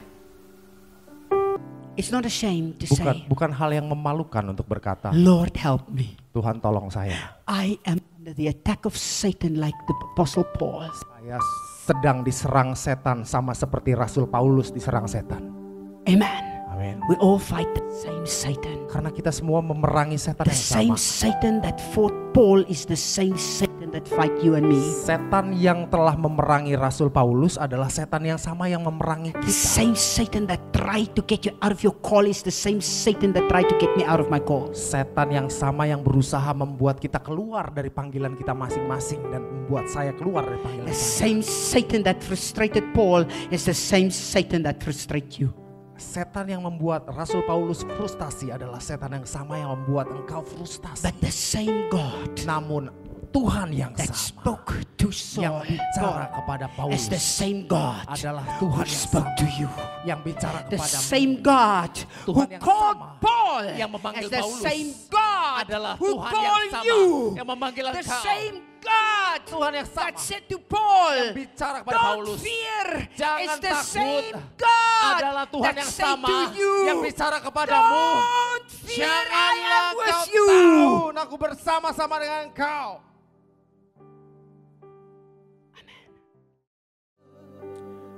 [SPEAKER 1] It's not a shame to say,
[SPEAKER 2] Bukan hal yang memalukan untuk berkata,
[SPEAKER 1] Lord help me.
[SPEAKER 2] Tuhan tolong saya.
[SPEAKER 1] I am under the attack of Satan like the Apostle Paul.
[SPEAKER 2] Saya sedang diserang setan sama seperti Rasul Paulus diserang setan.
[SPEAKER 1] Amen.
[SPEAKER 2] Amin.
[SPEAKER 1] We all fight the same Satan.
[SPEAKER 2] Karena kita semua memerangi setan
[SPEAKER 1] The
[SPEAKER 2] yang
[SPEAKER 1] same
[SPEAKER 2] sama.
[SPEAKER 1] Satan that fought Paul is the same Satan that fight you and me.
[SPEAKER 2] Setan yang telah memerangi Rasul Paulus adalah setan yang sama yang memerangi
[SPEAKER 1] The
[SPEAKER 2] kita.
[SPEAKER 1] same Satan that tried to get you out of your call is the same Satan that tried to get me out of my call.
[SPEAKER 2] Setan yang sama yang berusaha membuat kita keluar dari panggilan kita masing-masing dan membuat saya keluar dari panggilan
[SPEAKER 1] The
[SPEAKER 2] saya.
[SPEAKER 1] same Satan that frustrated Paul is the same Satan that frustrates you.
[SPEAKER 2] Setan yang membuat Rasul Paulus frustasi adalah setan yang sama yang membuat engkau frustasi.
[SPEAKER 1] But the same God
[SPEAKER 2] Namun Tuhan yang
[SPEAKER 1] that
[SPEAKER 2] sama
[SPEAKER 1] spoke to
[SPEAKER 2] yang
[SPEAKER 1] Saul
[SPEAKER 2] bicara kepada Paulus
[SPEAKER 1] is the same God
[SPEAKER 2] adalah
[SPEAKER 1] who
[SPEAKER 2] Tuhan yang
[SPEAKER 1] spoke
[SPEAKER 2] sama
[SPEAKER 1] to you.
[SPEAKER 2] yang bicara
[SPEAKER 1] The
[SPEAKER 2] kepadamu.
[SPEAKER 1] same God who
[SPEAKER 2] Tuhan yang
[SPEAKER 1] called
[SPEAKER 2] sama
[SPEAKER 1] Paul
[SPEAKER 2] yang memanggil
[SPEAKER 1] is the
[SPEAKER 2] Paulus
[SPEAKER 1] same God
[SPEAKER 2] adalah
[SPEAKER 1] who
[SPEAKER 2] Tuhan yang
[SPEAKER 1] called
[SPEAKER 2] sama
[SPEAKER 1] you.
[SPEAKER 2] yang memanggil
[SPEAKER 1] The
[SPEAKER 2] engkau.
[SPEAKER 1] same God
[SPEAKER 2] Tuhan yang sama
[SPEAKER 1] that said to Paul,
[SPEAKER 2] yang bicara kepada
[SPEAKER 1] don't
[SPEAKER 2] Paulus,
[SPEAKER 1] fear,
[SPEAKER 2] jangan
[SPEAKER 1] it's the
[SPEAKER 2] takut,
[SPEAKER 1] same God
[SPEAKER 2] adalah Tuhan
[SPEAKER 1] that
[SPEAKER 2] yang
[SPEAKER 1] said
[SPEAKER 2] sama
[SPEAKER 1] to you,
[SPEAKER 2] yang bicara kepadamu.
[SPEAKER 1] don't fear, I
[SPEAKER 2] Janganlah
[SPEAKER 1] am
[SPEAKER 2] kau
[SPEAKER 1] with you.
[SPEAKER 2] takut, aku bersama-sama dengan engkau.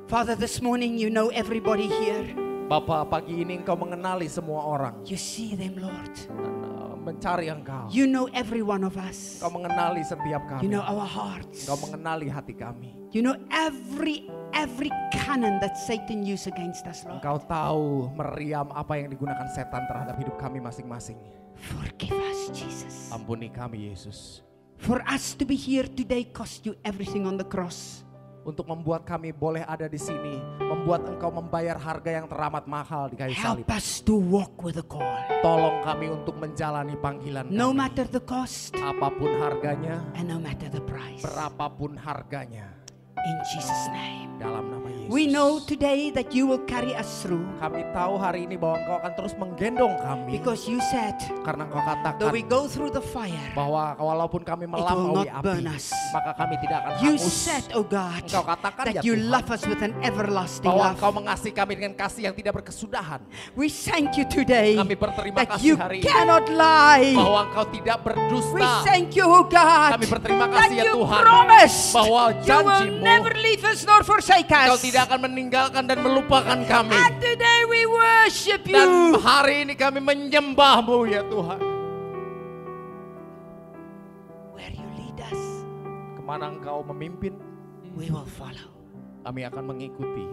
[SPEAKER 1] Father, this morning you know everybody here.
[SPEAKER 2] Bapa, pagi ini engkau mengenali semua orang
[SPEAKER 1] You see them, Lord.
[SPEAKER 2] dan mencari engkau.
[SPEAKER 1] You know every one of us.
[SPEAKER 2] Engkau mengenali setiap kami.
[SPEAKER 1] You know our hearts.
[SPEAKER 2] Engkau mengenali hati kami.
[SPEAKER 1] You know every cannon that Satan used against us, Lord.
[SPEAKER 2] Engkau tahu meriam apa yang digunakan setan terhadap hidup kami masing-masing.
[SPEAKER 1] Forgive us, Jesus.
[SPEAKER 2] Ampuni kami, Yesus.
[SPEAKER 1] For us to be here today cost you everything on the cross.
[SPEAKER 2] Untuk membuat kami boleh ada di sini, membuat engkau membayar harga yang teramat mahal di kayu salib.
[SPEAKER 1] Help us to walk with the call.
[SPEAKER 2] Tolong kami untuk menjalani panggilan
[SPEAKER 1] No
[SPEAKER 2] kami.
[SPEAKER 1] matter the cost
[SPEAKER 2] Apapun harganya,
[SPEAKER 1] and no matter the price.
[SPEAKER 2] berapapun harganya.
[SPEAKER 1] In Jesus' name.
[SPEAKER 2] Dalam nama Yesus.
[SPEAKER 1] We know today that you will carry us through.
[SPEAKER 2] Kami tahu hari ini bahwa engkau akan terus menggendong kami.
[SPEAKER 1] Because you said,
[SPEAKER 2] Karena engkau katakan
[SPEAKER 1] though we go through the fire,
[SPEAKER 2] bahwa walaupun kami
[SPEAKER 1] will
[SPEAKER 2] melampaui
[SPEAKER 1] not
[SPEAKER 2] api,
[SPEAKER 1] burn us.
[SPEAKER 2] maka kami tidak akan
[SPEAKER 1] you
[SPEAKER 2] hangus.
[SPEAKER 1] said, oh God,
[SPEAKER 2] Engkau katakan
[SPEAKER 1] that
[SPEAKER 2] ya
[SPEAKER 1] you
[SPEAKER 2] Tuhan,
[SPEAKER 1] love us with an everlasting
[SPEAKER 2] bahwa
[SPEAKER 1] love.
[SPEAKER 2] engkau mengasihi kami dengan kasih yang tidak berkesudahan.
[SPEAKER 1] We thank you today
[SPEAKER 2] Kami berterima
[SPEAKER 1] that
[SPEAKER 2] kasih
[SPEAKER 1] you
[SPEAKER 2] hari ini
[SPEAKER 1] cannot lie.
[SPEAKER 2] bahwa engkau tidak
[SPEAKER 1] We
[SPEAKER 2] berdusta.
[SPEAKER 1] thank you, oh God,
[SPEAKER 2] Kami berterima
[SPEAKER 1] that
[SPEAKER 2] kasih ya
[SPEAKER 1] you
[SPEAKER 2] Tuhan
[SPEAKER 1] promised
[SPEAKER 2] bahwa
[SPEAKER 1] you will
[SPEAKER 2] janjimu
[SPEAKER 1] never leave us nor forsake
[SPEAKER 2] engkau
[SPEAKER 1] us.
[SPEAKER 2] tidak akan meninggalkan dan melupakan kami.
[SPEAKER 1] And today we worship
[SPEAKER 2] Dan
[SPEAKER 1] you.
[SPEAKER 2] hari ini kami menyembahmu ya Tuhan.
[SPEAKER 1] Where you lead us,
[SPEAKER 2] Kemana engkau memimpin,
[SPEAKER 1] we will follow.
[SPEAKER 2] kami akan mengikuti.